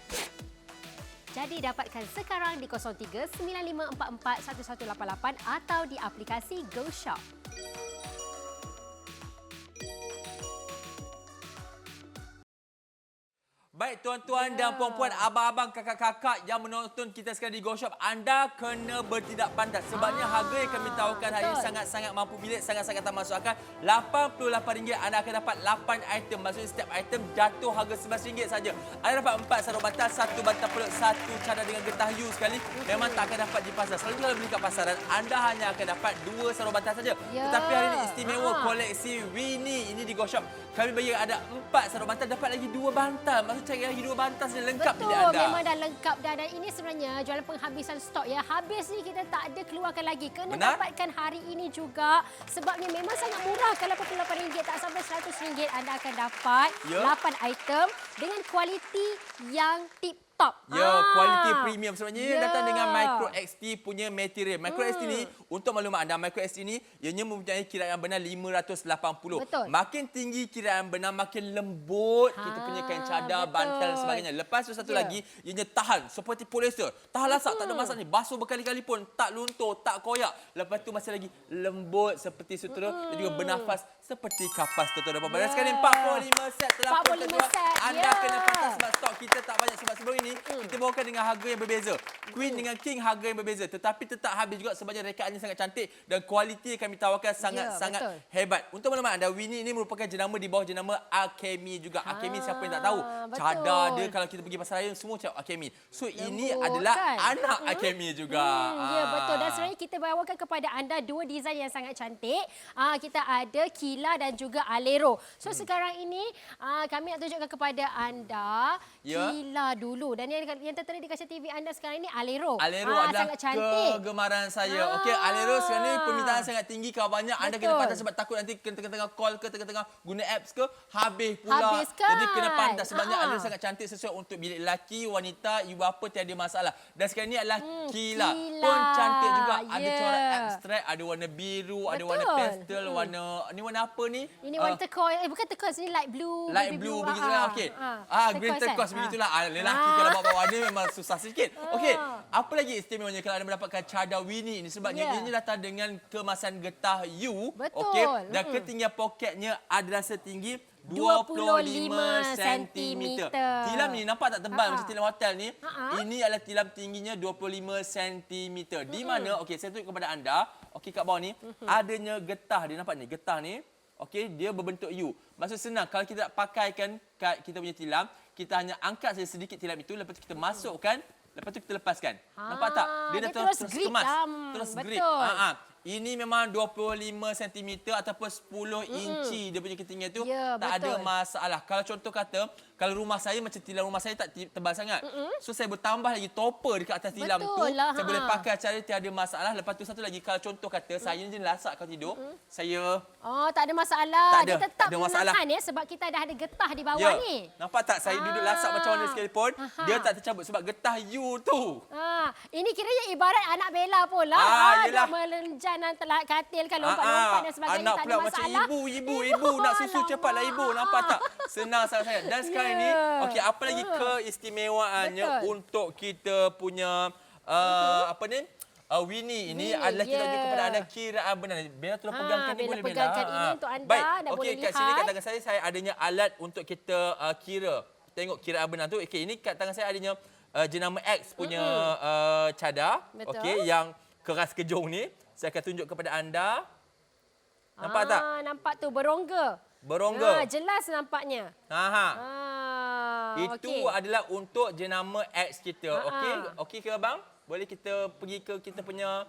Jadi dapatkan sekarang di 0395441188 atau di aplikasi GoShop.
Baik tuan-tuan dan puan-puan, abang-abang, kakak-kakak yang menonton kita sekarang di GoShop, anda kena bertindak pantas. Sebabnya harga yang kami tawarkan hari ini sangat-sangat mampu milik, sangat-sangat tak masuk akal. RM88 anda akan dapat 8 item. Maksudnya setiap item jatuh harga RM11 saja. Anda dapat 4 sarung bantal, 1 bantal peluk, 1 cadar dengan getah U sekali. Memang tak akan dapat di pasar. Selalu kalau beli kat pasaran, anda hanya akan dapat 2 sarung bantal saja. Tetapi hari ini istimewa koleksi Winnie ini di GoShop. Kami bagi ada 4 sarung bantal, dapat lagi 2 bantal. Maksudnya cari lagi 2 bantal saja lengkap bilik anda.
Betul, memang dah lengkap dah. Dan ini sebenarnya jualan penghabisan stok ya. Habis ni kita tak ada keluarkan lagi. Kena dapatkan hari ini juga. Sebabnya memang sangat murah. Kalau RM88 tak sampai RM100 anda akan dapat 8 item dengan kualiti yang tip top.
Kualiti premium sebabnya ia datang dengan
Ya.
Micro XT punya material. Micro XT ni untuk maklumat anda, Micro XT ni ianya mempunyai kiraan benang 580.
Betul.
Makin tinggi kiraan benang makin lembut kita punya kain cadar,
betul.
bantal dan sebagainya. Lepas tu satu
Ya.
lagi ianya tahan seperti polyester. Tahan lasak, tak ada masalah ni. Basuh berkali-kali pun tak luntur, tak koyak. Lepas tu masih lagi lembut seperti sutera dan juga bernafas seperti kapas tuan-tuan dan puan-puan. Dan sekarang ni 45 set telah pun
45
terjual.
set,
Anda
ya.
kena patah sebab stok kita tak banyak sebab sebelum ini kita bawakan dengan harga yang berbeza. Queen dengan King harga yang berbeza tetapi tetap habis juga sebabnya rekaannya sangat cantik dan kualiti yang kami tawarkan sangat-sangat
betul.
hebat. Untuk maklumat anda, Winnie ini merupakan jenama di bawah jenama Alchemy juga. Alchemy siapa yang tak tahu?
betul.
Cadar dia kalau kita pergi pasar raya semua cakap Alchemy. So ini
Lembut,
adalah
kan?
anak Alchemy juga.
Ya, betul. Dan sebenarnya kita bawakan kepada anda dua desain yang sangat cantik. Kita ada Kila dan juga Alero. So sekarang ini kami nak tunjukkan kepada anda
Ya.
Kila dulu. Dan yang tertera di kaca TV anda sekarang ini Alero.
Alero adalah
sangat cantik.
kegemaran saya. Okey, Alero sekarang ni permintaan sangat tinggi kabarnya. Anda kena
Betul.
pandai sebab takut nanti kena tengah-tengah call ke tengah-tengah guna apps ke habis pula.
Habis kan?
Jadi kena pandai sebabnya
Ha.
Alero sangat cantik sesuai untuk bilik lelaki, wanita, ibu apa tiada masalah. Dan sekarang ni adalah Kila.
Kila.
Pun cantik juga. Ada
Ya.
corak abstrak, ada warna biru, ada warna
Betul.
pastel, warna ni warna apa ni?
Ini warna turquoise. Bukan turquoise, ini light blue.
Light
baby
blue begitulah. Okey. Green turquoise
kan?
begitulah. Lelaki kalau bawa warna memang susah sikit. Okey. Apa lagi istimewanya kalau anda mendapatkan cadar Winnie ini sebabnya
Ya.
ini datang dengan kemasan getah U.
Betul.
Okey. Dan ketinggian poketnya adalah setinggi 25 cm. Tilam ni nampak tak tebal macam tilam hotel ni? Ini adalah tilam tingginya 25 cm. Di mana, okey, saya tunjuk kepada anda, okey kat bawah ni, adanya getah. Dia nampak ni, getah ni. Okey, dia berbentuk U. Maksud senang, kalau kita nak pakaikan kat kita punya tilam, kita hanya angkat saja sedikit tilam itu, lepas tu kita masukkan, lepas tu kita lepaskan. Nampak tak? Dia dah terus
grip
kemas.
lah.
Terus grip.
Betul.
Ini memang 25 cm ataupun 10 inci dia punya ketinggian tu.
Ya,
tak ada
betul.
masalah. Kalau contoh kata, kalau rumah saya macam tilam rumah saya tak tebal sangat. So saya bertambah lagi topper dekat atas tilam tu.
Betul lah,
Saya boleh pakai cara tiada masalah. Lepas tu satu lagi, kalau contoh kata saya je lasak kalau tidur, saya
Oh, tak ada masalah.
Tak ada,
Dia tetap
tak ada masalah.
menahan ya sebab kita dah ada getah di bawah ni.
Nampak tak saya duduk lasak macam mana sekalipun, dia tak tercabut sebab getah U tu.
Ini kiranya ibarat anak Bella pula.
Yelah.
Nak melenjan telah katil kan lompat-lompat dan sebagainya.
Anak
tak
pula
ada
macam
masalah.
ibu nak susu cepatlah ibu. Nampak tak? Senang sangat. Dan sekarang ni, okey, apa lagi keistimewaannya
Betul.
untuk kita punya apa ni? Winnie ini adalah kita tunjuk kepada anda kiraan benar. Bella tolong pegangkan ni
Bella
boleh Bella?
pegangkan ini untuk anda
Baik.
dan
Okey,
boleh
kat sini
lihat.
kat tangan saya adanya alat untuk kita kira. Tengok kiraan benar tu. Okey, ini kat tangan saya adanya jenama X punya cadar.
Betul.
Okey, yang keras kejong ni. Saya akan tunjuk kepada anda. Nampak tak?
Nampak tu berongga.
Berongga.
Jelas nampaknya.
Itu
okey.
adalah untuk jenama X kita. Okey? Okey ke abang? Boleh kita pergi ke kita punya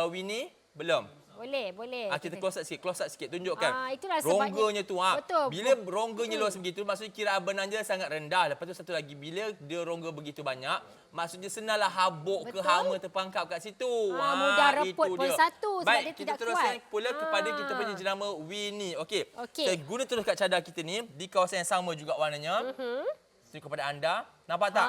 Winnie? Belum.
Boleh.
Kita close up sikit. Tunjukkan.
Itulah sebabnya.
Rongganya tu.
Betul.
Bila rongganya luas begitu, maksudnya kiraan benang dia sangat rendah. Lepas tu satu lagi, bila dia rongga begitu banyak, maksudnya senanglah habuk ke hama terperangkap kat situ.
Mudah reput
itu
pun
dia.
satu sebab
Baik,
dia
kita
tidak
teruskan
kuat.
pula kepada kita punya jenama Winnie. Okey.
Okey.
Saya guna terus kat cadar kita ni di kawasan yang sama juga warnanya. Tunjuk kepada anda. Nampak tak?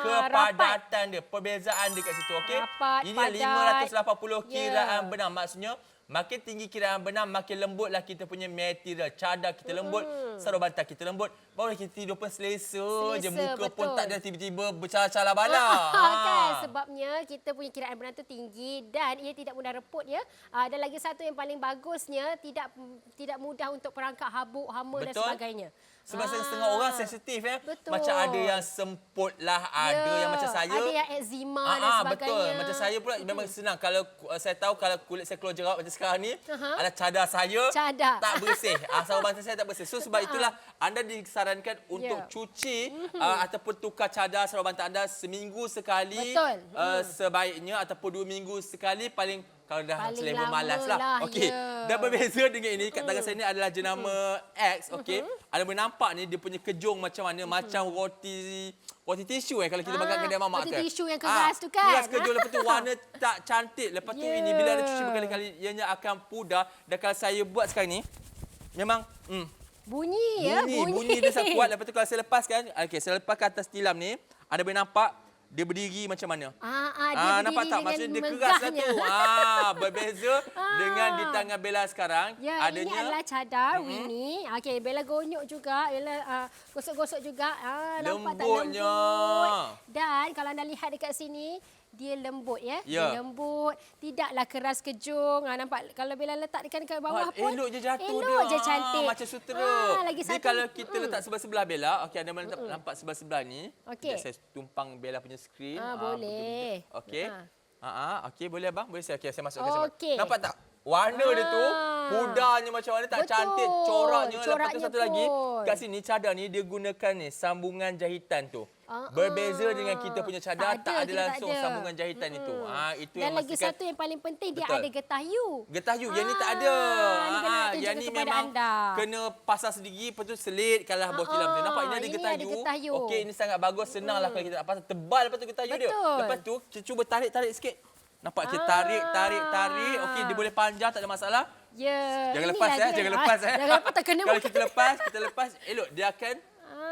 Kepadatan dia, perbezaan dia kat situ, okey?
Rapat,
Ini
padat.
580 kiraan benang. Maksudnya makin tinggi kiraan benang, makin lembutlah kita punya material. Cadar kita lembut, sarung bantal kita lembut. Baru kita tidur pun selesa je. Muka pun
betul.
tak ada tiba-tiba bercala-cala bala.
Kan sebabnya kita punya kiraan benang tu tinggi dan ia tidak mudah reput ya. Dan lagi satu yang paling bagusnya tidak mudah untuk perangkap habuk, hama dan sebagainya.
Sebab setengah orang sensitif
Betul.
Macam ada yang semput lah, ada yang macam saya.
Ada yang eczema dan sebagainya.
Betul. Macam saya pula memang senang. Kalau saya tahu kalau kulit saya keluar jerawat macam sekarang ni, ada cadar saya tak bersih. Sarung bantal saya tak bersih. So sebab itulah anda disarankan untuk cuci ataupun tukar cadar sarung bantal anda seminggu sekali.
Betul.
Sebaiknya ataupun 2 minggu sekali paling kalau dah
Paling
selevel
lama
malas lah. Okey.
ya.
Dan berbeza dengan ini, kat tangan saya ni adalah jenama X. Okey. Ada boleh nampak ni dia punya kejong macam mana, macam roti tisu kalau kita makan kedai mamak
roti
tu.
tisu yang keras tu kan.
Keras kejong, lepas tu warna tak cantik. Lepas tu ini bila ada cuci berkali-kali ianya akan pudar. Dan kalau saya buat sekarang ni memang
bunyi ya,
bunyi dia sangat kuat. Lepas tu kalau saya lepaskan, okey, saya lepaskan atas tilam ni, Anda boleh nampak dia berdiri macam mana.
Dia
nampak tak?
berdiri
Maksudnya dia
dengan
keras lah
megahnya.
tu. Berbeza dengan di tangan Bella sekarang.
Ya,
adanya
ini adalah cadar Winnie. Okey, Bella gonyok juga, Bella gosok-gosok juga. Nampak tak
Lembutnya.
lembut? Dan kalau anda lihat dekat sini, dia lembut ya.
Ya.
Dia lembut, tidaklah keras kejung. Nampak kalau Bella letak dekat bawah pun
elok je jatuh
elok
dia.
je cantik.
Macam sutera.
Lagi
Jadi
satu.
kalau kita letak sebelah-sebelah Bella, okey anda nampak sebelah-sebelah ni.
Okey.
Sekejap saya tumpang Bella punya skrin.
Boleh.
Okey. Okey, boleh abang? Boleh saya? Okey, saya masukkan.
Okey.
Nampak tak? Warna dia tu, mudahnya macam mana tak
Betul.
cantik, coraknya. Lepas tu
Coraknya
satu lagi,
pun.
kat sini cadar ni dia gunakan ni sambungan jahitan tu. Berbeza dengan kita punya cadar, tak ada
kita
langsung sambungan jahitan itu. Itu
Dan
yang
lagi
memastikan
satu yang paling penting, dia
Betul.
ada getah you.
getah you. Yang ni tak ada.
Ni Bella nak
Yang
tunjukkan
ni
kepada
memang
anda.
kena pasang sendiri, lepas tu selit kalah bawah tilam tu. Nampak ini ada
ini
getah
ada
you.
getah you.
Okey, ini sangat bagus, senanglah kalau kita nak pasang. Tebal lepas tu getah you dia.
Betul.
Lepas tu kita cuba tarik sikit. Nampak kita tarik. Okey, dia boleh panjang, tak ada masalah.
Ya.
Jangan
inilah
lepas
dia.
jangan lepas
Jangan lepas, tak kena
Kalau
makan.
kita lepas, elok dia akan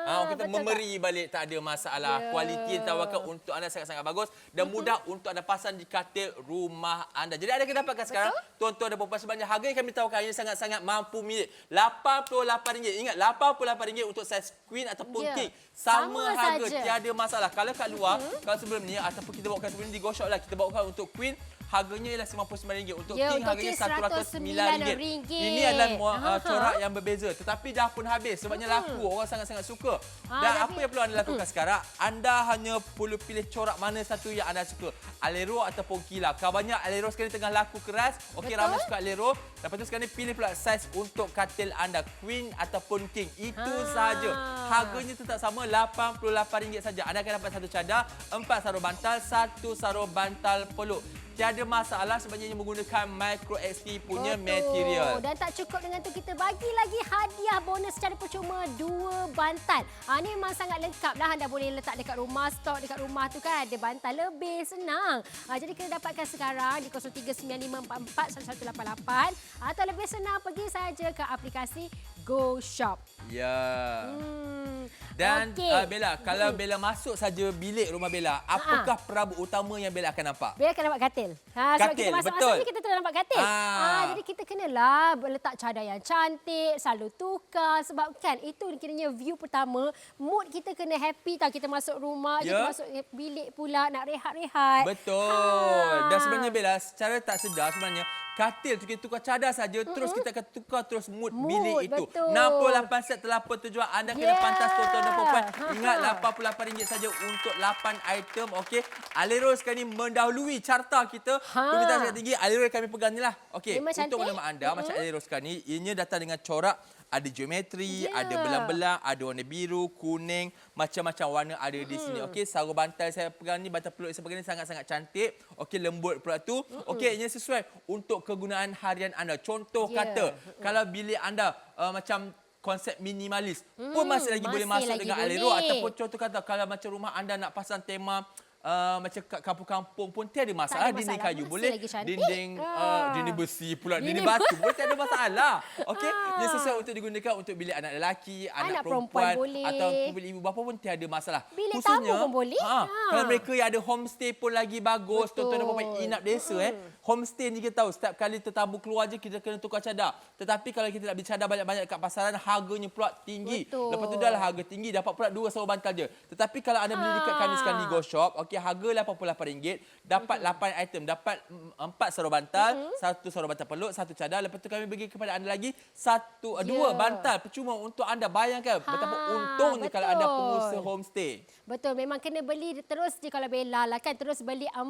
orang kata
betul
memeri balik, tak ada masalah.
Ya.
Kualiti yang ditawarkan untuk anda sangat-sangat bagus dan mudah untuk anda pasang di katil rumah anda. Jadi anda akan dapatkan sekarang, tuan-tuan dan puan-puan sebenarnya harga yang kami tawarkan ini sangat-sangat mampu milik. RM88. Ingat, RM88 untuk saiz queen ataupun
Ya.
king. Sama harga,
saja.
tiada masalah. Kalau kat luar, kalau sebelum ni ataupun kita bawakan sebelum ni di Go Shop lah, kita bawakan untuk queen harganya ialah RM99. Untuk
Ya,
king
untuk
harganya
king
RM109.
RM109.
Ini adalah corak yang berbeza. Tetapi dah pun habis sebabnya laku. Orang sangat-sangat suka. Dan apa yang perlu anda lakukan sekarang, anda hanya perlu pilih corak mana satu yang anda suka. Alero ataupun Kila. Kalau banyak Alero sekarang tengah laku keras. Okey, ramai suka Alero. Lepas tu sekarang ni pilih pula saiz untuk katil anda. Queen ataupun king. Itu sahaja. Harganya tetap sama, RM88 saja. Anda akan dapat satu cadar, 4 sarung bantal, 1 sarung bantal peluk. Tiada masalah sebabnya menggunakan Micro XT punya material.
Dan tak cukup dengan tu, kita bagi lagi hadiah bonus secara percuma 2 bantal. Ini memang sangat lengkap lah. Anda boleh letak dekat rumah, stok dekat rumah tu kan ada bantal lebih, senang. Jadi kena dapatkan sekarang di 0395441188 atau lebih senang pergi saja ke aplikasi Go Shop.
Ya. Dan Bella, kalau Bella masuk saja bilik rumah Bella, apakah perabot utama yang Bella akan nampak?
Bella akan nampak katil. Sebab
Katil,
kita masuk-masuk
betul.
ni kita terus nampak katil. Jadi kita kenalah letak cadar yang cantik, selalu tukar. Sebab kan itu kiranya view pertama, mood kita kena happy tau. Kita masuk rumah, kita masuk bilik pula nak rehat-rehat.
Betul. Dan sebenarnya Bella, secara tak sedar sebenarnya, katil tu kita tukar cadar saja, terus kita akan tukar terus mood bilik itu.
Betul.
68 set telah pentujuan. Anda kena pantas tuan-tuan dan puan-puan. Ingat RM88 saja untuk 8 item. Okey. Alero sekarang ni mendahului carta kita. Permintaan sangat tinggi. Alero yang kami pegang ni lah. Okey.
Memang
Untuk
cantik.
maklumat anda, macam Alero sekarang ni, ianya datang dengan corak. Ada geometri, ada belang-belang, ada warna biru, kuning, macam-macam warna ada di sini. Okey, sarung bantal saya pegang ni, bantal peluk saya pegang ni sangat-sangat cantik. Okey, lembut pula tu. Okey, ini sesuai untuk kegunaan harian anda. Contoh kata, kalau bilik anda macam konsep minimalis pun masih lagi boleh masuk dengan Alero. Ataupun contoh kata, kalau macam rumah anda nak pasang tema macam kat kampung-kampung pun tiada masalah. Dinding kayu boleh, dinding besi pula, dinding batu boleh, tiada masalah. Okey, dia sesuai untuk digunakan untuk bilik anak lelaki, anak perempuan
boleh.
atau bilik ibu bapa pun tiada masalah.
Bilik tamu pun boleh.
Kalau mereka yang ada homestay pun lagi bagus. Tuan-tuan dan puan-puan inap desa homestay ni kita tahu setiap kali tetamu keluar je kita kena tukar cadar. Tetapi kalau kita nak beli cadar banyak-banyak kat pasaran, harganya pula tinggi. Lepas tu dah lah harga tinggi, dapat pula 2 sarung bantal je. Tetapi kalau anda beli dekat kami sekarang di Go Shop, okey, harga RM88, dapat 8 item, dapat 4 sarung bantal, 1 sarung bantal peluk, 1 cadar. Lepas tu kami bagi kepada anda lagi 2 bantal percuma untuk anda. Bayangkan betapa untungnya kalau anda pengusaha homestay.
Betul, memang kena beli terus je kalau Bella lah kan. Terus beli 4.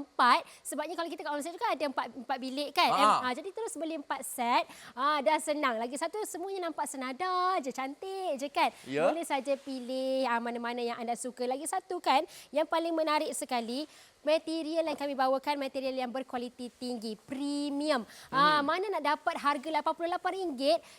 Sebabnya kalau kita kat homestay tu kan ada 4 bilik kan. Jadi terus beli 4 set. Dah senang. Lagi satu, semuanya nampak senada je, cantik je kan. Boleh saja pilih mana-mana yang anda suka. Lagi satu kan, yang paling menarik sekali, material yang kami bawakan, material yang berkualiti tinggi, premium. Mana nak dapat harga RM88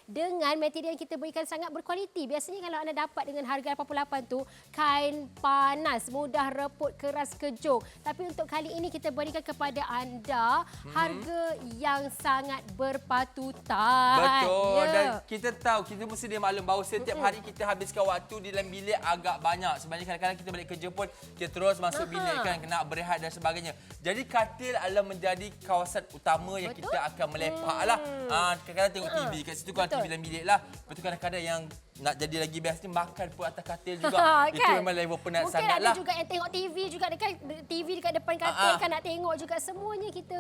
dengan material yang kita berikan sangat berkualiti. Biasanya kalau anda dapat dengan harga 88 tu, kain panas, mudah reput, keras kejung. Tapi untuk kali ini kita berikan kepada anda harga yang sangat berpatutan.
Betul. Dan kita tahu, kita mesti dia maklum bahawa setiap hari kita habiskan waktu di dalam bilik agak banyak. Sebenarnya kadang-kadang kita balik kerja pun kita terus masuk bilik kan, kena berehat dan sebagainya. Jadi katil adalah menjadi kawasan utama yang kita akan melepak lah. Kadang-kadang tengok TV kat situ, kalau TV dalam bilik lah. Lepas tu kadang-kadang yang nak jadi lagi best ni makan pun atas katil juga. Itu
Kan?
memang level penat
Mungkin
sangat
ada
lah.
juga yang tengok TV juga dekat TV dekat depan katil kan, nak tengok juga. Semuanya kita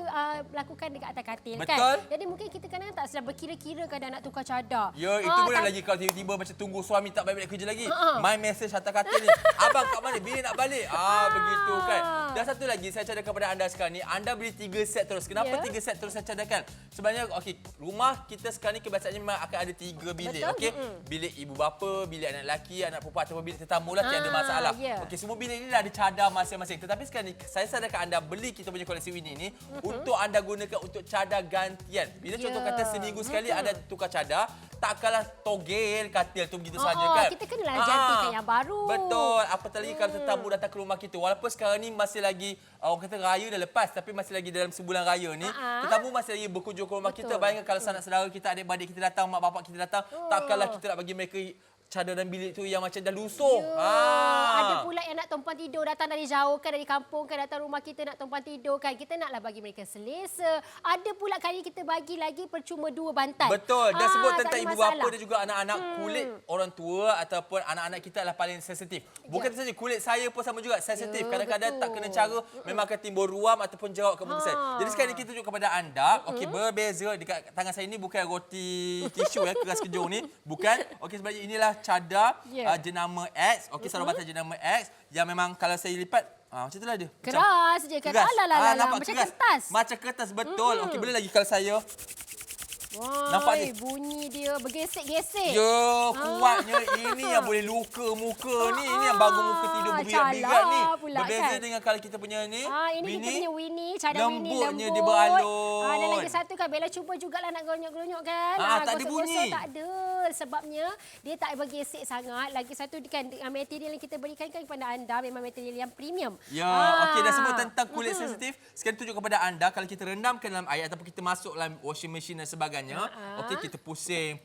lakukan dekat atas katil kan.
Betul.
Jadi mungkin kita kadang tak sedang berkira-kira kadang nak tukar cadar.
Ya, itu boleh lagi kalau tiba-tiba macam tunggu suami tak balik kerja lagi. My message atas katil ni. Abang kat mana? Bila nak balik? Begitu kan. Dan satu lagi saya cadangkan kepada anda sekarang ni, anda beli 3 set terus. Kenapa 3 set terus saya cadangkan? Sebenarnya rumah kita sekarang ni kebiasaannya memang akan ada 3 bilik. Okey. Bilik ibu bapa, bilik anak lelaki, anak perempuan ataupun bilik tetamu lah, tiada masalah. Okey, semua bilik ni dah ada cadar masing-masing. Tetapi sekarang ni saya sadarkan anda beli kita punya koleksi Winnie ni untuk anda gunakan untuk cadar gantian. Bila contoh kata seminggu sekali anda tukar cadar, takkanlah togel katil tu begitu saja kan.
Kita kenalah jantikan yang baru.
Betul. Apatah lagi kalau tetamu datang ke rumah kita. Walaupun sekarang ni masih lagi orang kata raya dah lepas, tapi masih lagi dalam sebulan raya ni, tetamu masih lagi berkunjung ke rumah kita. Bayangkan kalau sanak saudara kita, adik-beradik kita datang, mak bapak kita datang, takkanlah kita nak bagi mereka cadar dan bilik tu yang macam dah lusuh.
Ada pula yang nak tumpang tidur, datang dari jauh kan, dari kampung kan, datang rumah kita nak tumpang tidur kan. Kita naklah bagi mereka selesa. Ada pula kali kita bagi lagi percuma 2 bantal.
Betul. Dan sebut tentang ibu bapa dan juga anak-anak, kulit orang tua ataupun anak-anak kita adalah paling sensitif. Bukan saja kulit saya pun sama juga sensitif. Kadang-kadang tak kena cara memang akan timbul ruam ataupun jerawat ke muka saya. Jadi sekarang ni kita tunjuk kepada anda, berbeza dekat tangan saya ni bukan roti tisu keras kejung ni, bukan. Okey, sebab inilah cadar jenama X. Okey, sarung bantal jenama X yang memang kalau saya lipat macam itulah dia.
Keras je kan. Alah, macam kertas.
Macam kertas, betul. Okey, boleh lagi kalau saya.
Wah,
nampak ni?
Bunyi dia bergesek-gesek.
Ya, kuatnya. Ini yang boleh luka muka ni. Ini yang bangun muka tidur berbirat-birat ni. Berbeza dengan kalau kita punya ni.
Ini kita punya Winnie, cadar Winnie lembut.
Lembutnya dia beralun.
Dan lagi satu kan, Bella cuba jugalah nak gelonyok-gelonyok kan.
Tak ada bunyi.
Tak ada. Sebabnya dia tak bergesek sangat. Lagi satu kan, material yang kita berikan kan kepada anda memang material yang premium.
Ya, okey, dah sebut tentang kulit sensitif. Sekarang tunjuk kepada anda kalau kita rendamkan dalam air ataupun kita masuk dalam washing machine dan sebagainya. Okey, kita pusing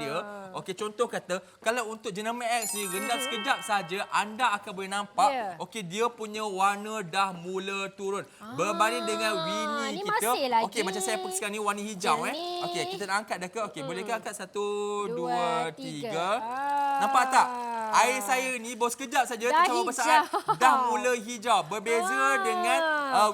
dia. Okey, contoh kata kalau untuk jenama X ni rendam sekejap saja anda akan boleh nampak okey dia punya warna dah mula turun. Berbanding dengan Winnie kita. Okey, macam saya pakai sekarang ni warna hijau Okey, kita nak angkat dah ke? Okey, bolehkah angkat 1 2 3. Nampak tak? Air saya ni baru sekejap saja tercampur basah dah mula hijau. Berbeza dengan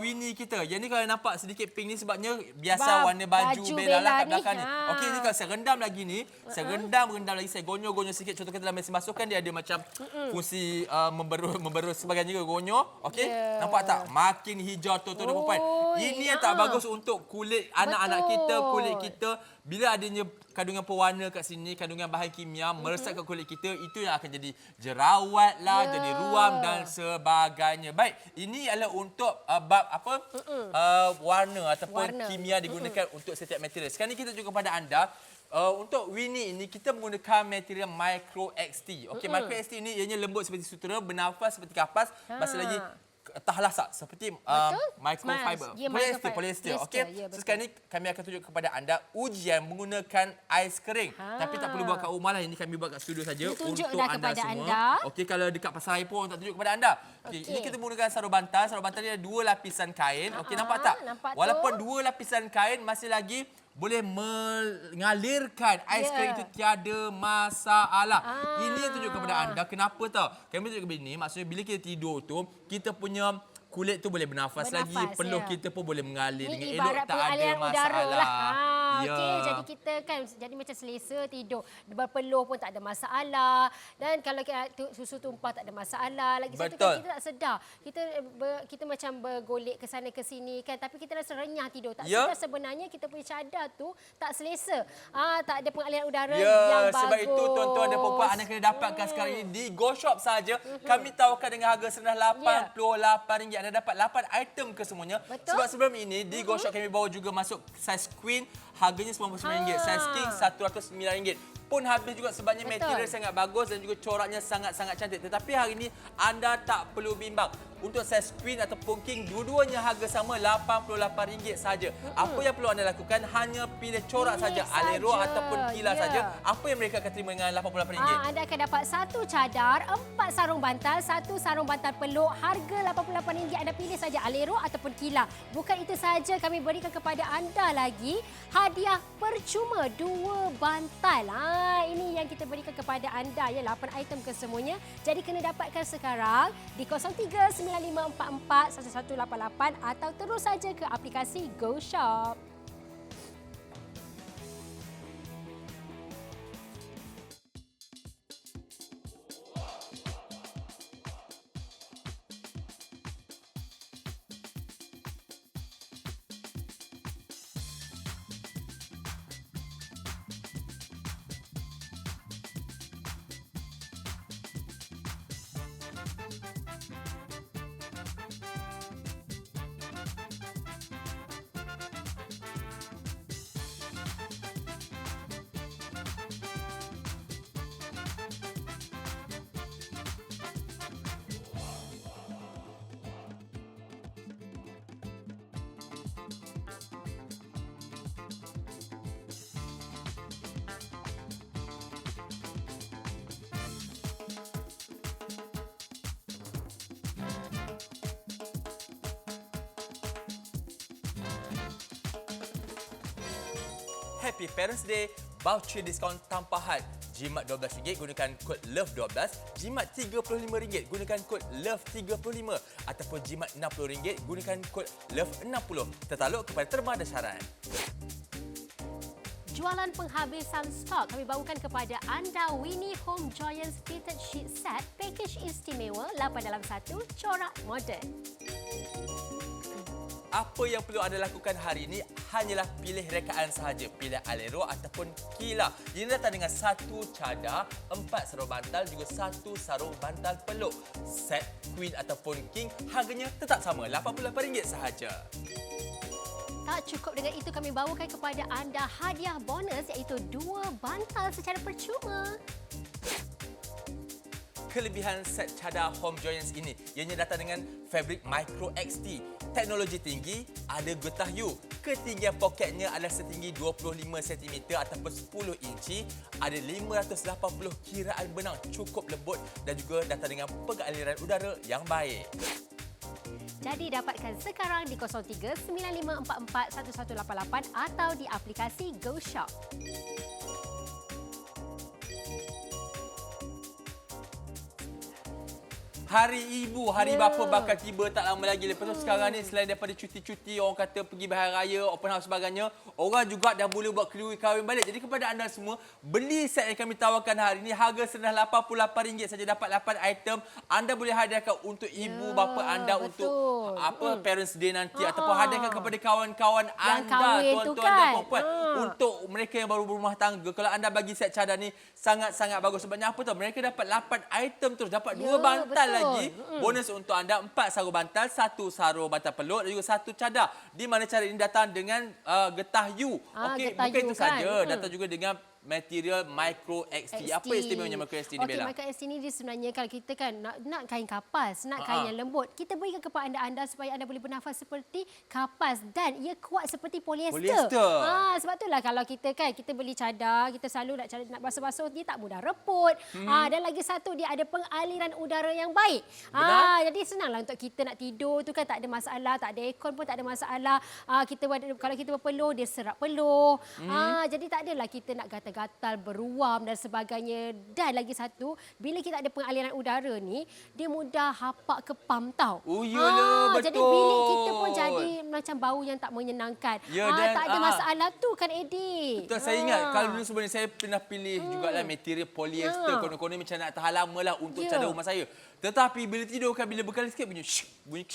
Winnie kita. Yang ni kalau nampak sedikit pink ni sebabnya biasa warna baju Bella lah kat belakang ni. Okey, ni kalau saya rendam lagi ni, saya rendam lagi, saya gonyo-gonyo sikit. Contoh kata dalam mesin basuh kan dia ada macam fungsi memberus sebagainya ke gonyo. Okey, nampak tak? Makin hijau tuan-tuan dan puan. Ini yang tak bagus untuk kulit anak-anak kita, kulit kita. Bila adanya kandungan pewarna kat sini, kandungan bahan kimia meresap kat kulit kita, itu yang akan jadi jerawat lah, jadi ruam dan sebagainya. Baik, ini adalah untuk bab apa? Warna ataupun kimia digunakan untuk setiap material. Sekarang ni kita tunjuk kepada anda untuk Winnie ini kita menggunakan material Micro XT. Okey, Micro XT ini ianya lembut seperti sutera, bernafas seperti kapas, masih lagi tahlasak seperti microfiber. Polyester. Okey. So sekarang ni kami akan tunjuk kepada anda ujian menggunakan ais kering. Tapi tak perlu buat kat rumah lah. Ini kami buat kat studio saja untuk anda semua. Okey, kalau dekat pasar raya pun tak tunjuk kepada anda. Okey, ini kita menggunakan sarung bantal. Sarung bantal ni ada 2 lapisan kain. Okey, nampak tak? Walaupun 2 lapisan kain masih lagi boleh mengalirkan ais kering itu tiada masalah. Ini yang tunjuk kepada anda. Kenapa tahu? Kami tunjuk kepada ini. Maksudnya bila kita tidur tu, kita punya kulit tu boleh bernafas lagi. Peluh kita pun boleh mengalir dengan elok. Tak ada masalah. Ya.
Okey, jadi kita kan jadi macam selesa tidur. Berpeluh pun tak ada masalah. Dan kalau susu tumpah tak ada masalah. Lagi satu
Betul.
kan kita tak sedar. Kita macam bergolek ke sana ke sini kan, tapi kita rasa renyah tidur. Tak
Ya.
sedar sebenarnya kita punya cadar tu tak selesa. Tak ada pengaliran udara
Ya,
yang bagus.
sebab itu tuan-tuan dan puan-puan anda kena dapatkan sekarang ini di Go Shop saja. Kami tawarkan dengan harga sendah RM88. Anda dapat 8 item kesemuanya.
Betul.
Sebab sebelum ini di Go Shop kami bawa juga masuk saiz queen, harganya RM99. Saiz king RM109. Pun habis juga sebabnya
Betul.
material sangat bagus dan juga coraknya sangat-sangat cantik. Tetapi hari ini anda tak perlu bimbang. Untuk saiz queen ataupun king, dua-duanya harga sama RM88 saja. Apa yang perlu anda lakukan hanya pilih corak saja, Alero ataupun Kila saja. Apa yang mereka akan terima dengan RM88?
Anda akan dapat 1 cadar, 4 sarung bantal, 1 sarung bantal peluk. Harga RM88. Anda pilih saja Alero ataupun Kila. Bukan itu saja, kami berikan kepada anda lagi hadiah percuma 2 bantal. Ini yang kita berikan kepada anda ya, 8 item kesemuanya. Jadi kena dapatkan sekarang di 0395441188 atau terus saja ke aplikasi Go Shop.
Happy Parents Day, voucher diskaun tanpa had. Jimat RM12 gunakan kod LOVE12, jimat RM35 gunakan kod LOVE35 ataupun jimat RM60 gunakan kod LOVE60. Tertaluk kepada terma dan syarat.
Jualan penghabisan stok, kami bawakan kepada anda Winnie Home Joyance Fitted Sheet Set, package istimewa 8 dalam 1, corak moden.
Apa yang perlu anda lakukan hari ini hanyalah pilih rekaan sahaja. Pilih Alero ataupun Kila. Ini datang dengan 1 cadar, 4 sarung bantal juga 1 sarung bantal peluk. Set queen ataupun king harganya tetap sama, RM88 sahaja.
Tak cukup dengan itu, kami bawakan kepada anda hadiah bonus iaitu 2 bantal secara percuma.
Kelebihan set cadar Home Joyance ini ianya datang dengan fabrik Micro XT. Teknologi tinggi, ada getah U. Ketinggian poketnya adalah setinggi 25 cm ataupun 10 inci. Ada 580 kiraan benang, cukup lembut dan juga datang dengan pengaliran udara yang baik.
Jadi dapatkan sekarang di 0395441188 atau di aplikasi Go Shop.
Hari Ibu, Hari Bapa bakal tiba tak lama lagi. Lepas tu sekarang ni selain daripada cuti-cuti, orang kata pergi Bahari Raya, open house sebagainya, orang juga dah boleh buat kelui kahwin balik. Jadi kepada anda semua, beli set yang kami tawarkan hari ini, harga sendah RM88 saja, dapat 8 item. Anda boleh hadiahkan untuk ibu bapa anda,
betul.
untuk Parents Day nanti, ataupun hadiahkan kepada kawan-kawan
Yang
anda,
kahwin tu
tuan-tuan dan
kan.
puan-puan. Untuk mereka yang baru berumah tangga, kalau anda bagi set cadar ni sangat-sangat bagus. Sebabnya apa tahu, mereka dapat 8 item terus, dapat 2 bantal
betul.
lagi. Bonus untuk anda 4 sarung bantal, 1 sarung bantal peluk dan juga 1 cadar. Di mana cara ini datang dengan getah U. Okey,
getah
bukan
U
itu
kan?
saja, datang juga dengan material Micro XT. Apa istimewanya Micro XT ni,
Okey,
Bella?
Micro XT ni dia sebenarnya kalau kita kan nak kain kapas, nak kain yang lembut, kita berikan kepada anda supaya anda boleh bernafas seperti kapas dan ia kuat seperti poliester. Sebab itulah kalau kita kan kita beli cadar, kita selalu nak basuh-basuh, dia tak mudah reput. Dan lagi satu, dia ada pengaliran udara yang baik. Jadi senanglah untuk kita nak tidur tu kan, tak ada masalah, tak ada aircon pun tak ada masalah. Kalau kita berpeluh, dia serap peluh. Jadi tak adalah kita nak gatal gatal-gatal, beruam dan sebagainya. Dan lagi satu, bila kita ada pengaliran udara ni, dia mudah hapak ke pam tau.
Oh, yalah, betul.
Jadi bilik kita pun jadi macam bau yang tak menyenangkan.
Ya, dan,
tak ada masalah tu kan, Eddie.
Betul, saya ingat kalau dulu sebenarnya saya pernah pilih jugalah material polyester. Konon-konon macam nak tahan lama lah untuk cadar rumah saya. Tetapi bila tidur kan, bila berkali sikit bunyi bunyi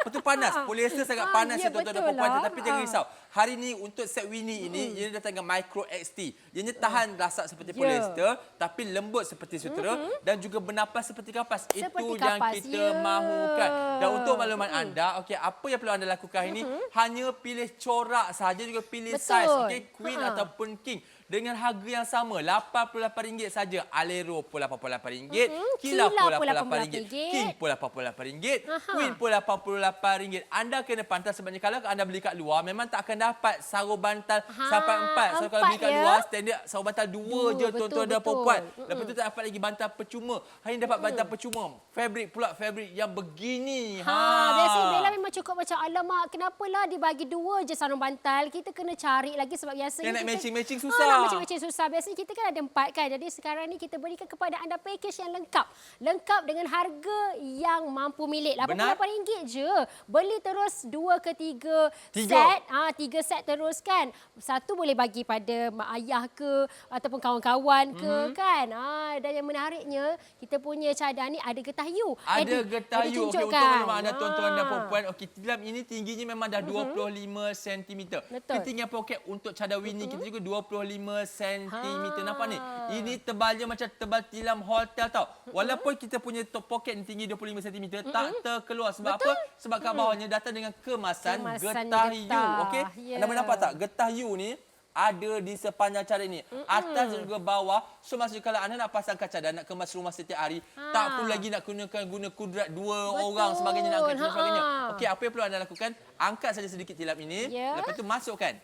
betul panas. Polyester sangat panas ya, tuan-tuan dan puan-puan. Tetapi jangan risau. Hari ni untuk set Winnie ini, ia datang dengan Micro XT. Ianya tahan rasak seperti polyester, tapi lembut seperti sutera dan juga bernapas seperti kapas. Itu yang kita mahukan. Dan untuk makluman anda, okey, apa yang perlu anda lakukan ini, hanya pilih corak sahaja, juga pilih saiz, okey, queen ataupun king. Dengan harga yang sama, RM88 saja. Alero pun RM88, Kilau pun RM88, King pun RM88, Queen pun RM88. Anda kena pantang sebabnya kalau anda beli kat luar, memang tak akan dapat sarung bantal sampai 4. So kalau beli kat luar, standard sarung bantal 2 je tuan-tuan dan puan-puan. Lepas tu tak dapat lagi bantal percuma. Hari ni dapat bantal percuma. Fabric pula, fabric yang begini.
Biasanya Bella memang cukup macam, alamak, kenapalah dia bagi 2 je sarung bantal. Kita kena cari lagi sebab biasanya
nak
kita
matching-matching susah.
Macam-macam susah. Biasanya kita kan ada 4 kan. Jadi sekarang ni kita berikan kepada anda package yang lengkap. Lengkap dengan harga yang mampu milik. RM88 je. Beli terus 2 ke 3 set. 3 set terus kan. Satu boleh bagi pada mak ayah ke ataupun kawan-kawan ke kan. Dan yang menariknya, kita punya cadar ni ada getah you.
Ada getah you. Okey, untuk maklumat anda tuan-tuan dan puan-puan. Okey, tilam ini tingginya memang dah 25 cm. Ketinggian poket untuk cadar Winnie kita juga 25 cm. Nampak ni? Ini tebalnya macam tebal tilam hotel tau. Walaupun kita punya top poket ni tinggi 25 cm, tak terkeluar. Sebab apa? Sebab kat bawahnya datang dengan kemasan getah you. Okey? Anda boleh nampak tak? Getah you ni ada di sepanjang cadar ini. Atas dan juga bawah. So maksudnya kalau anda nak pasangkan cadar, nak kemas rumah setiap hari, tak perlu lagi nak guna kudrat 2 orang sebagainya, nak angkat sebagainya. Okey, apa yang perlu anda lakukan? Angkat saja sedikit tilam ini. Lepas tu masukkan.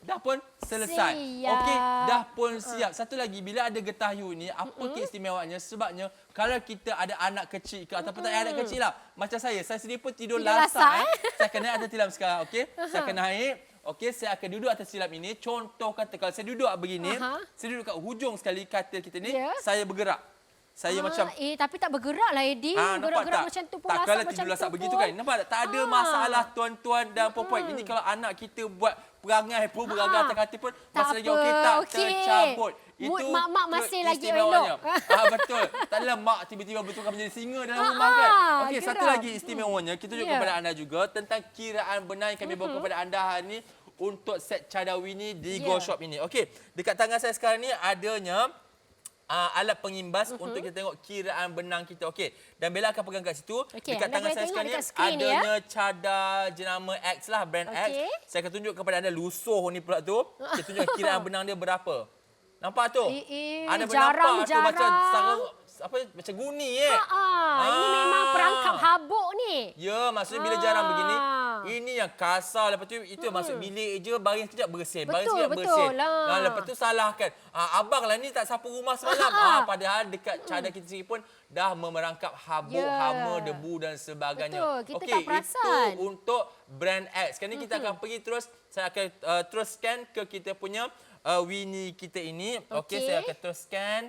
Dah pun selesai. Okey, dah pun siap. Satu lagi, bila ada getah you ni, apa keistimewaannya? Sebabnya kalau kita ada anak kecil ke ataupun tak ada anak kecil lah. Macam saya sendiri pun tidur lasak. Saya kena ada tilam sekarang, okey? Saya akan naik. Okey, saya akan duduk atas tilam ini. Contoh kata kalau saya duduk begini, saya duduk kat hujung sekali katil kita ni, saya bergerak. Saya macam
tapi tak bergerak lah, Eddie. Gerak-gerak macam tu pun
tak,
lasak
kalau
macam
tidur lasak
tu
begitu
pun.
kan. Nampak tak? Tak ada masalah tuan-tuan dan puan-puan. Ini kalau anak kita buat perangai pun, beragam atas katil pun masih lagi okey, tak tercabut.
Mood mak-mak masih lagi elok.
Betul. Tak adalah mak tiba-tiba betulkan menjadi singa dalam rumah kan. Okey, satu lagi istimewanya, kita tunjuk kepada anda juga tentang kiraan benar yang kami bawa kepada anda hari ini untuk set cadar Winnie di Go Shop ini. Okey, dekat tangan saya sekarang ni adanya alat pengimbas untuk kita tengok kiraan benang kita. Okey, dan Bella akan pegang kat situ. Dekat tangan saya sekarang ni adanya cadar jenama X lah, brand X. Saya akan tunjuk kepada anda lusuh ni pula tu. Kita tunjuk kiraan benang dia berapa. Nampak tu? Anda
jarang.
tu macam sarung macam guni
Ini memang perangkap habuk ni.
Ya, maksudnya bila jarang begini, ini yang kasar. Lepas tu itu masuk bilik je, barang sekejap bersih.
Betul lah.
Lepas tu salahkan. Abang lah ni tak sapu rumah semalam. Padahal dekat cadar kita sendiri pun dah merangkap habuk, hama, debu dan sebagainya.
Betul, kita tak perasan.
Itu untuk brand X. Sekarang ni kita akan pergi terus. Saya akan terus scan ke kita punya Winnie kita ini. Okey, saya akan terus scan.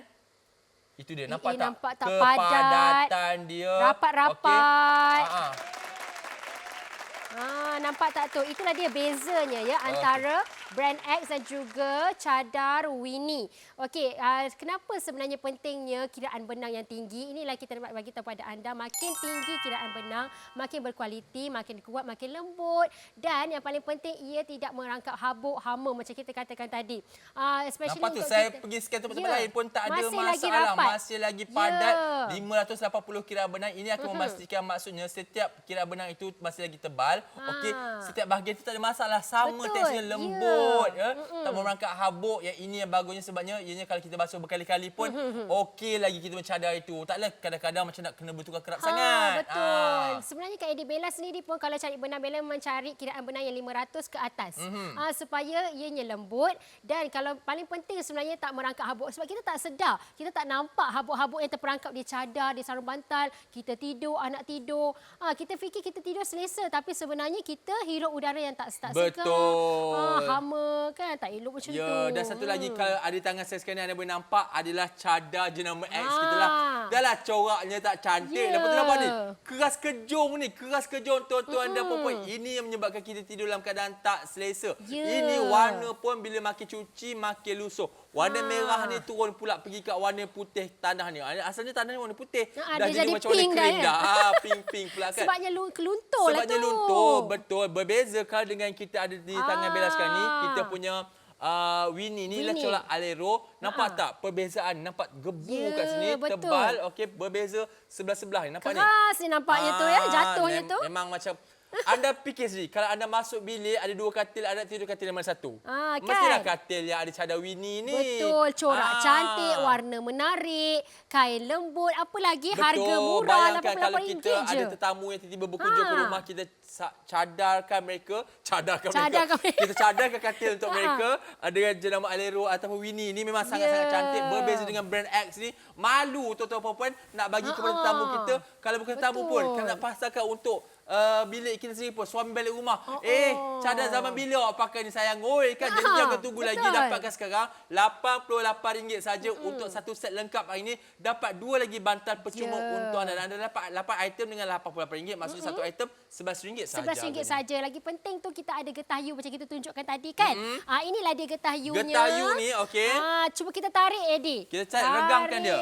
Itu dia, nampak tak?
Nampak tak
kepadatan dia.
Rapat-rapat. Nampak tak tu? Itulah dia bezanya ya antara brand X dan juga cadar Winnie. Okey, kenapa sebenarnya pentingnya kiraan benang yang tinggi? Inilah kita nak bagi tahu pada anda, makin tinggi kiraan benang, makin berkualiti, makin kuat, makin lembut dan yang paling penting ia tidak merangkap habuk, hama macam kita katakan tadi. Especially
nampak tu, saya pergi scan tempat-tempat lain pun tak ada masalah. Masih lagi padat. 580 kiraan benang. Ini akan memastikan maksudnya setiap kiraan benang itu masih lagi tebal. Okey, setiap bahagian itu tak ada masalah. Sama teksturnya lembut. Tak merangkap habuk. Yang ini yang bagusnya sebabnya ianya kalau kita basuh berkali-kali pun okey lagi kita mencadar itu. Taklah kadang-kadang macam nak kena bertukar kerap sangat.
Betul. sebenarnya Kak Eddie Bella sendiri pun kalau cari benang Bella memang cari kiraan benang yang 500 ke atas. Supaya ianya lembut dan kalau paling penting sebenarnya tak merangkap habuk sebab kita tak sedar, kita tak nampak habuk-habuk yang terperangkap di cadar, di sarung bantal, kita tidur, anak tidur. Kita fikir kita tidur selesa tapi sebenarnya kita hirup udara yang tak sedap.
Betul.
Hama kan tak elok macam tu.
Ya, dan satu lagi kalau ada tangan saya sekarang anda boleh nampak adalah cadar jenama X kita lah. Dah lah coraknya tak cantik. Lepas tu nampak ni, keras kejong tuan-tuan dan puan-puan. Ini yang menyebabkan kita tidur dalam keadaan tak selesa. Ini warna pun bila makin cuci makin lusuh. Warna merah ni turun pula pergi kat warna putih tanah ni. Asalnya tanah ni warna putih. Dah jadi macam warna kering dah. Pink pula kan.
Sebabnya keluntur lah tu.
Sebabnya luntur, betul. Berbeza kalau dengan kita ada di tangan Bella sekarang ni, kita punya Winnie ni lah corak Alero. Nampak tak perbezaan? Nampak gebu kat sini,
betul.
tebal. Okey, berbeza sebelah-sebelah ni. Nampak ni?
Keras ni nampaknya tu ya, jatuhnya tu.
Memang macam anda fikir sendiri, kalau anda masuk bilik ada 2 katil, anda tidur katil yang mana satu?
Kan?
Mestilah katil yang ada cadar Winnie ni.
Betul, corak cantik, warna menarik, kain lembut, apa lagi harga murah
Bayangkan kalau
RM88
kita
je.
ada tetamu yang tiba-tiba berkunjung ke rumah, kita cadarkan mereka. Kita cadarkan katil untuk mereka dengan jenama Alero ataupun Winnie. Ini memang sangat-sangat cantik. Berbeza dengan brand X ni. Malu tuan-tuan puan-puan nak bagi kepada tetamu kita. Kalau bukan tetamu pun, kalau nak pasangkan untuk bilik kita sendiri pun, suami balik rumah. Cadar zaman bila awak pakai ni sayang? Oi kan, jadi jangan tunggu lagi. Dapatkan sekarang RM88 saja untuk satu set lengkap hari ini. Dapat 2 lagi bantal percuma untuk anda. Anda dapat 8 item dengan RM88. Maksudnya satu item RM11 saja.
RM11 saja. Lagi penting tu kita ada getah you macam kita tunjukkan tadi kan. Inilah dia getah you-nya.
Getah you ni okey.
Cuba kita tarik Eddie.
Kita tarik, regangkan dia.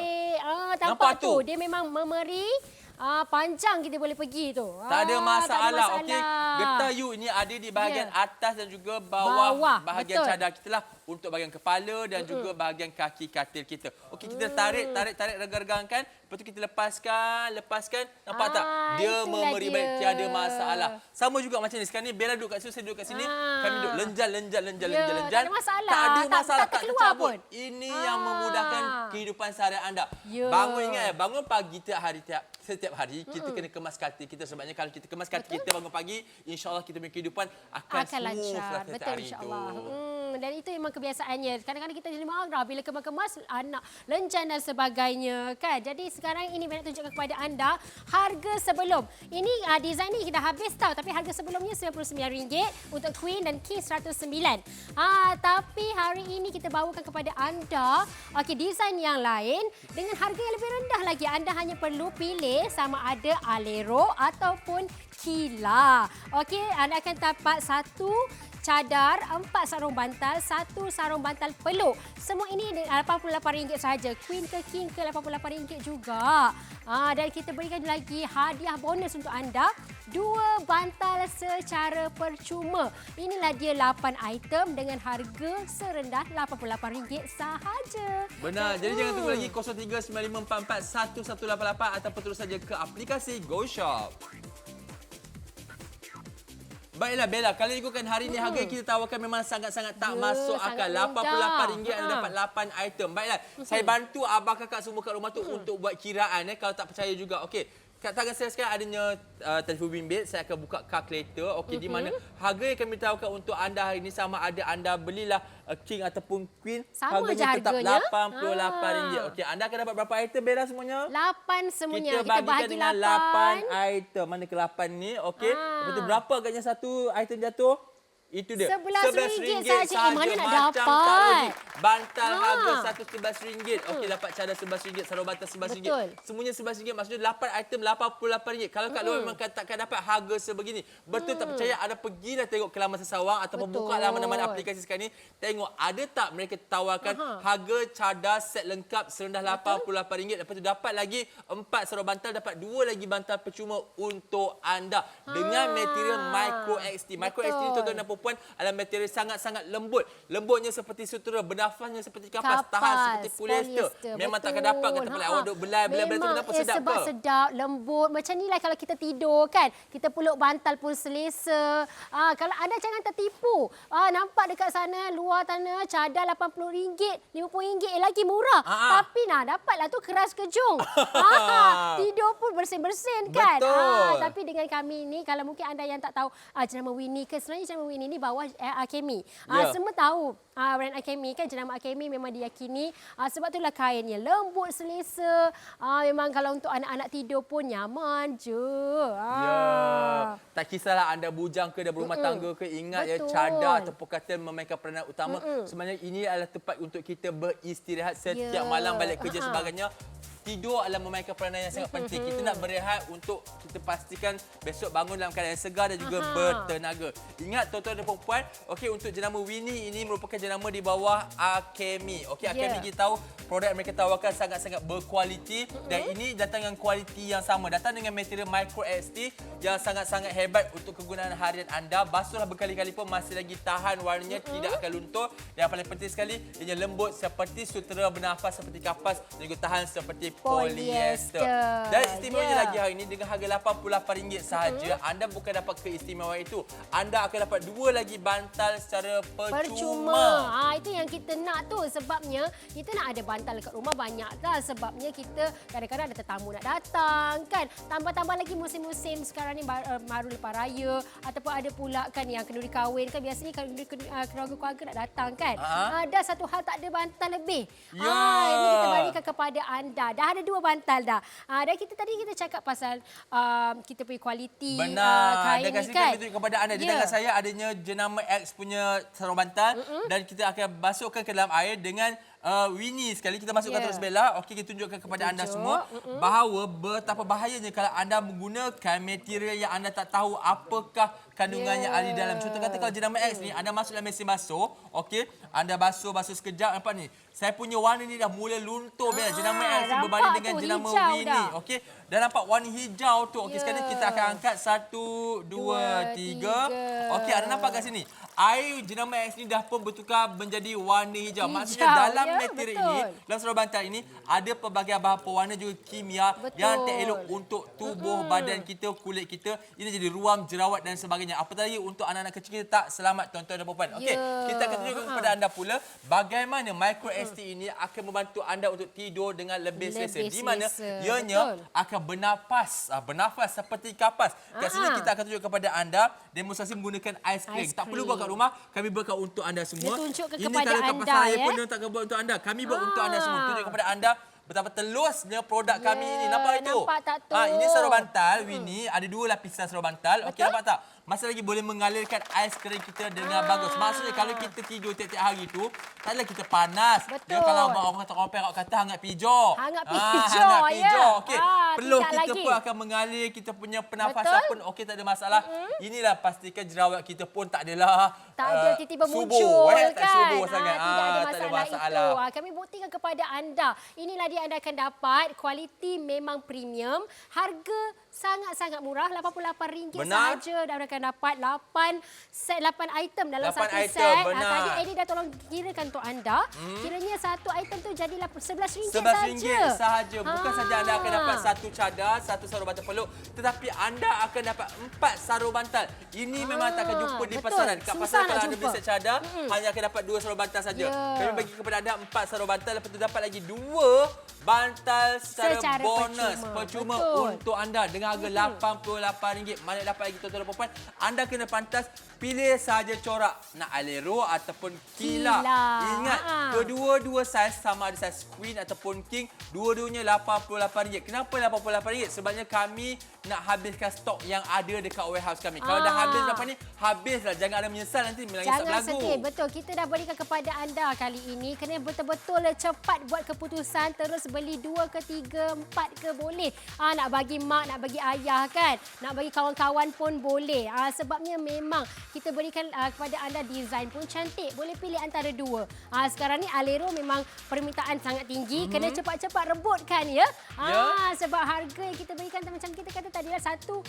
Nampak tu. Dia memang memeri. Panjang kita boleh pergi tu.
Tak ada masalah. Okey. Getah you ini ada di bahagian atas dan juga bawah bahagian cadar kita lah. Untuk bahagian kepala dan juga bahagian kaki katil kita. Okey, kita tarik, regang-regangkan. Lepas tu kita lepaskan. Nampak tak? Dia memberi balik, tiada masalah. Sama juga macam ni. Sekarang ni Bella duduk kat sini, saya duduk kat sini. Kami duduk lenjan.
Tak ada masalah.
Tak ada masalah, tak
pun.
tercabut. Ini yang memudahkan kehidupan seharian anda. Bangun, ingat bangun pagi setiap hari kita kena kemas katil kita. Sebabnya kalau kita kemas katil kita bangun pagi, insya-Allah kita punya kehidupan akan smooth lah setiap hari itu.
Dan itu memang kebiasaannya. Kadang-kadang kita jadi marah bila kemas anak lenjan dan sebagainya kan. Jadi sekarang ini saya nak tunjukkan kepada anda harga sebelum. Ini design ni dah habis tau, tapi harga sebelumnya RM99 untuk Queen dan King 109. Tapi hari ini kita bawakan kepada anda design yang lain dengan harga yang lebih rendah lagi. Anda hanya perlu pilih sama ada Alero ataupun Kila. Okey, anda akan dapat satu cadar, 4 sarung bantal, 1 sarung bantal peluk. Semua ini RM88 sahaja. Queen ke King ke RM88 juga. Dan kita berikan lagi hadiah bonus untuk anda. 2 bantal secara percuma. Inilah dia 8 item dengan harga serendah RM88 sahaja.
Benar. Jadi jangan tunggu lagi 0395441188 ataupun terus saja ke aplikasi GoShop. Baiklah Bella, kalau ikutkan hari ini harga yang kita tawarkan memang sangat-sangat tak masuk akal. RM88 anda dapat 8 item. Baiklah, saya bantu abang kakak semua kat rumah tu untuk buat kiraan kalau tak percaya juga. Okey. Kat tangan saya sekarang adanya telefon bimbit. Saya akan buka calculator. Okey, di mana harga yang kami tawarkan untuk anda hari ini sama ada anda belilah King ataupun Queen.
Sama
harganya tetap
harganya.
RM88. Okey, anda akan dapat berapa item Bella semuanya?
8 semuanya.
Kita bagikan dengan 8 item. Mana ke 8 ni? Okey. Lepas tu berapa agaknya satu item jatuh? Itu dia.
RM11 saja. Mana nak
Macam
dapat?
tak logik. Bantal harga RM111. Okey, dapat cadar RM11. Sarung bantal RM11.
Betul.
Semuanya RM11. Maksudnya 8 item RM88. Kalau kat luar memang takkan dapat harga sebegini. Betul tak percaya? Anda pergilah tengok ke laman sesawang ataupun buka mana-mana aplikasi sekarang ni. Tengok ada tak mereka tawarkan harga cadar set lengkap serendah RM88. Lepas tu dapat lagi 4 sarung bantal. Dapat 2 lagi bantal percuma untuk anda. Dengan material Micro XT. Micro XT ni tuan-tuan dan puan-puan perempuan adalah material sangat-sangat lembut. Lembutnya seperti sutera, bernafasnya seperti kapas, tahan seperti polyester. Memang takkan dapat kata pelak awak duk belai tu kenapa sedap
sebab
ke?
sedap, lembut. Macam ni lah kalau kita tidur kan. Kita peluk bantal pun selesa. Kalau anda jangan tertipu. Nampak dekat sana luar sana cadar RM80, RM50 lagi murah. Tapi dapatlah tu keras kejung. Tidur pun bersin-bersin kan.
Betul.
Tapi dengan kami ni kalau mungkin anda yang tak tahu jenama Winnie ke, sebenarnya jenama Winnie ni bawah Akemi. Semua tahu brand Akemi kan, jenama Akemi memang diyakini sebab itulah kainnya lembut, selesa. Memang kalau untuk anak-anak tidur pun nyaman je.
Tak kisahlah anda bujang ke, dah berumah tangga ke, ingat
Betul.
cadar ataupun katil memainkan peranan utama. Sebenarnya ini adalah tempat untuk kita beristirahat setiap malam balik kerja sebagainya. Tidur adalah memainkan peranan yang sangat penting. Kita nak berehat untuk kita pastikan besok bangun dalam keadaan segar dan juga bertenaga. Ingat tuan-tuan dan puan-puan, okey, untuk jenama Winnie ini merupakan jenama di bawah Akemi. Okey, Akemi kita tahu produk yang mereka tawarkan sangat-sangat berkualiti dan ini datang dengan kualiti yang sama. Datang dengan material Micro XT yang sangat-sangat hebat untuk kegunaan harian anda. Basuhlah berkali-kali pun masih lagi tahan warnanya, tidak akan luntur. Dan yang paling penting sekali, ianya lembut seperti sutera, bernafas seperti kapas dan juga tahan seperti polyester. Dan istimewanya lagi hari ini dengan harga RM88 sahaja, anda bukan dapat keistimewaan itu. Anda akan dapat 2 lagi bantal secara percuma.
Itu yang kita nak tu. Sebabnya kita nak ada bantal dekat rumah banyak dah. Sebabnya kita kadang-kadang ada tetamu nak datang kan. Tambah-tambah lagi musim-musim sekarang ni baru lepas raya ataupun ada pula kan yang kenduri kahwin kan, biasanya keluarga-keluarga nak datang kan. Dah satu hal tak ada bantal lebih. Ini kita berikan kepada anda. Dah ada 2 bantal dah. Dan kita tadi cakap pasal kita punya kualiti kain
Dan
ni
kasih
kan.
kami tunjuk kepada anda. Di tangan saya adanya jenama X punya sarung bantal dan kita akan basuhkan ke dalam air dengan Winnie sekali. Kita masukkan terus Bella. Okey, kita tunjukkan kepada anda semua bahawa betapa bahayanya kalau anda menggunakan material yang anda tak tahu apakah kandungannya ada di dalam. Contoh kata kalau jenama X ni anda masuk dalam mesin basuh, okey, anda basuh sekejap, nampak ni. Saya punya warna ni dah mula luntur Bella. Jenama X ni berbanding dengan jenama Winnie. Okey, dah nampak warna hijau tu. Okey, sekarang kita akan angkat 1 2 3. Okey, anda nampak kat sini. Air jenama X ni dah pun bertukar menjadi warna hijau. Maksudnya dalam material ini, dalam sarung bantal ini ada pelbagai bahan pewarna juga kimia yang tak elok untuk tubuh badan kita, kulit kita. Ini jadi ruam, jerawat dan sebagainya. Apatah lagi untuk anak-anak kecil kita tak selamat tuan-tuan dan puan-puan. Okey, kita akan tunjukkan kepada anda pula bagaimana Micro ST ini akan membantu anda untuk tidur dengan lebih selesa. Di mana ianya akan bernafas seperti kapas. Kat sini kita akan tunjuk kepada anda demonstrasi menggunakan ais krim. Tak perlu buat kat rumah, kami buatkan untuk anda semua.
Dia tunjuk
ini
kepada
kalau kat
anda,
pasar raya pun dia tak akan buat untuk anda. Kami buat untuk anda semua. Tunjuk kepada anda betapa telusnya produk kami ini. Nampak itu?
Nampak tak tu?
Ini sarung bantal Winnie, ada 2 lapisan sarung bantal. Okey, nampak tak? Masih lagi boleh mengalirkan ais krim kita dengan bagus. Maksudnya kalau kita tidur tiap-tiap hari tu, taklah kita panas. Dia kalau orang kata hangat pijo.
Hangat
pijo. Okey. Peluh kita
lagi
pun akan mengalir, kita punya pernafasan pun okey, tak ada masalah. Inilah pastikan jerawat kita pun tak adalah
tak ada tiba-tiba muncul kan.
Tak subuh sangat.
Tidak ada masalah itu. Kami buktikan kepada anda. Inilah dia anda akan dapat. Kualiti memang premium. Harga sangat-sangat murah. RM88 sahaja. Dan anda akan dapat 8 item dalam satu set. Tadi Eddie dah tolong kirakan untuk anda. Kiranya satu item tu jadilah RM11
sahaja. Bukan saja anda akan dapat 1 cadar, 1 sarung bantal peluk, tetapi anda akan dapat 4 sarung bantal. Ini memang tak akan jumpa di pasaran. Kat pasaran kalau anda beli set cadar, hanya akan dapat 2 sarung bantal saja. Kami bagi kepada anda 4 sarung bantal, lepas tu dapat lagi 2 bantal secara bonus percuma untuk anda dengan harga RM88. Mana dapat lagi tuan-tuan dan puan-puan? Anda kena pantas pilih sahaja corak, nak Alero ataupun Kila. Ingat, kedua-dua saiz sama ada saiz Queen ataupun King, dua-duanya RM88. Kenapa RM88? Sebabnya kami nak habiskan stok yang ada dekat warehouse kami. Kalau dah habis lepas ni, habislah. Jangan ada menyesal nanti menangis tak berlagu.
Jangan sedih. Betul. Kita dah berikan kepada anda kali ini. Kena betul-betul cepat buat keputusan. Terus beli 2 ke 3, 4 ke boleh. Nak bagi mak, nak bagi ayah kan. Nak bagi kawan-kawan pun boleh. Sebabnya memang kita berikan kepada anda desain pun cantik. Boleh pilih antara 2. Sekarang ni Alero memang permintaan sangat tinggi. Kena cepat-cepat rebutkan ya. Sebab harga yang kita berikan macam kita kata adalah satu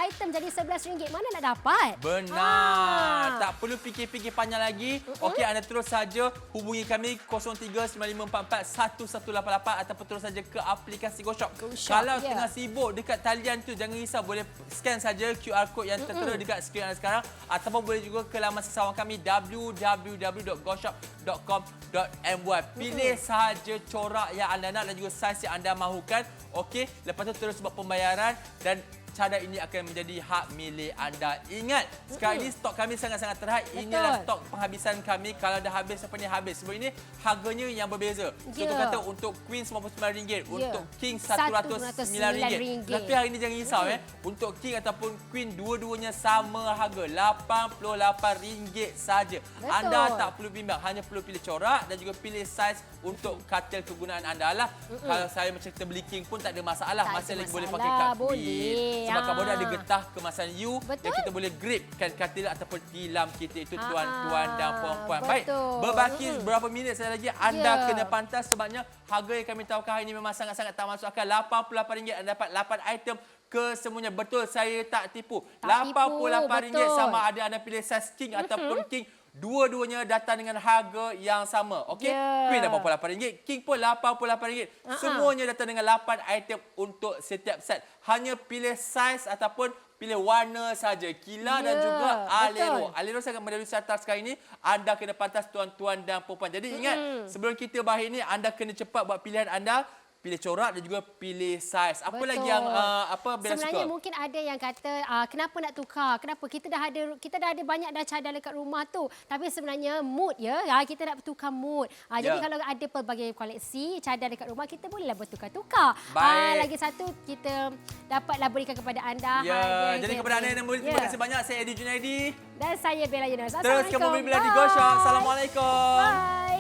item jadi RM11. Mana nak dapat?
Benar. Tak perlu fikir-fikir panjang lagi. Okey, anda terus saja hubungi kami 0395441188 ataupun terus saja ke aplikasi GoShop. Kalau tengah sibuk dekat talian tu, jangan risau, boleh scan saja QR code yang tertera dekat skrin anda sekarang ataupun boleh juga ke laman sesawang kami www.goshop.com.my. Pilih sahaja corak yang anda nak dan juga saiz yang anda mahukan. Okey, lepas tu terus buat pembayaran dan cadar ini akan menjadi hak milik anda. Ingat, sekarang ini stok kami sangat-sangat terhad. Inilah stok penghabisan kami. Kalau dah habis, apa ni habis. Sebab ini harganya yang berbeza. Contoh kata untuk Queen RM99, untuk King RM109. Tapi hari ini jangan risau. Untuk King ataupun Queen, dua-duanya sama harga. RM88 saja. Anda tak perlu bimbang. Hanya perlu pilih corak dan juga pilih saiz untuk katil kegunaan anda lah. Kalau saya macam kita beli King pun tak ada masalah. Masih lagi boleh pakai kat Queen. Sebab kabel ada getah kemasan U yang kita boleh gripkan katil ataupun tilam kita itu tuan-tuan dan puan-puan. Baik, berbaki beberapa minit saya lagi anda kena pantas sebabnya harga yang kami tawarkan hari ini memang sangat-sangat tak masuk akal. RM88 anda dapat 8 item kesemuanya. Betul, saya tak tipu. RM88 sama ada anda pilih saiz King ataupun King. Dua-duanya datang dengan harga yang sama. Okey? Queen RM88, King pun RM88. Semuanya datang dengan 8 item untuk setiap set. Hanya pilih saiz ataupun pilih warna saja. Kila dan juga Alero. Alero sangat melalui atas sekarang ini. Anda kena pantas tuan-tuan dan puan-puan. Jadi ingat, sebelum kita bahas ini, anda kena cepat buat pilihan anda. Pilih corak dan juga pilih saiz. Apa lagi yang Bella
sebenarnya
suka?
mungkin ada yang kata kenapa nak tukar? Kenapa kita dah ada banyak dah cadar dekat rumah tu. Tapi sebenarnya mood kita nak bertukar mood. Jadi kalau ada pelbagai koleksi cadar dekat rumah, kita bolehlah bertukar-tukar. Lagi satu kita dapatlah berikan kepada anda.
Jadi kepada anda yang terima kasih banyak. Saya Eddie Junaidi
dan saya Bella Yunus.
Terus kamu beli di GoShop. Assalamualaikum.
Bye.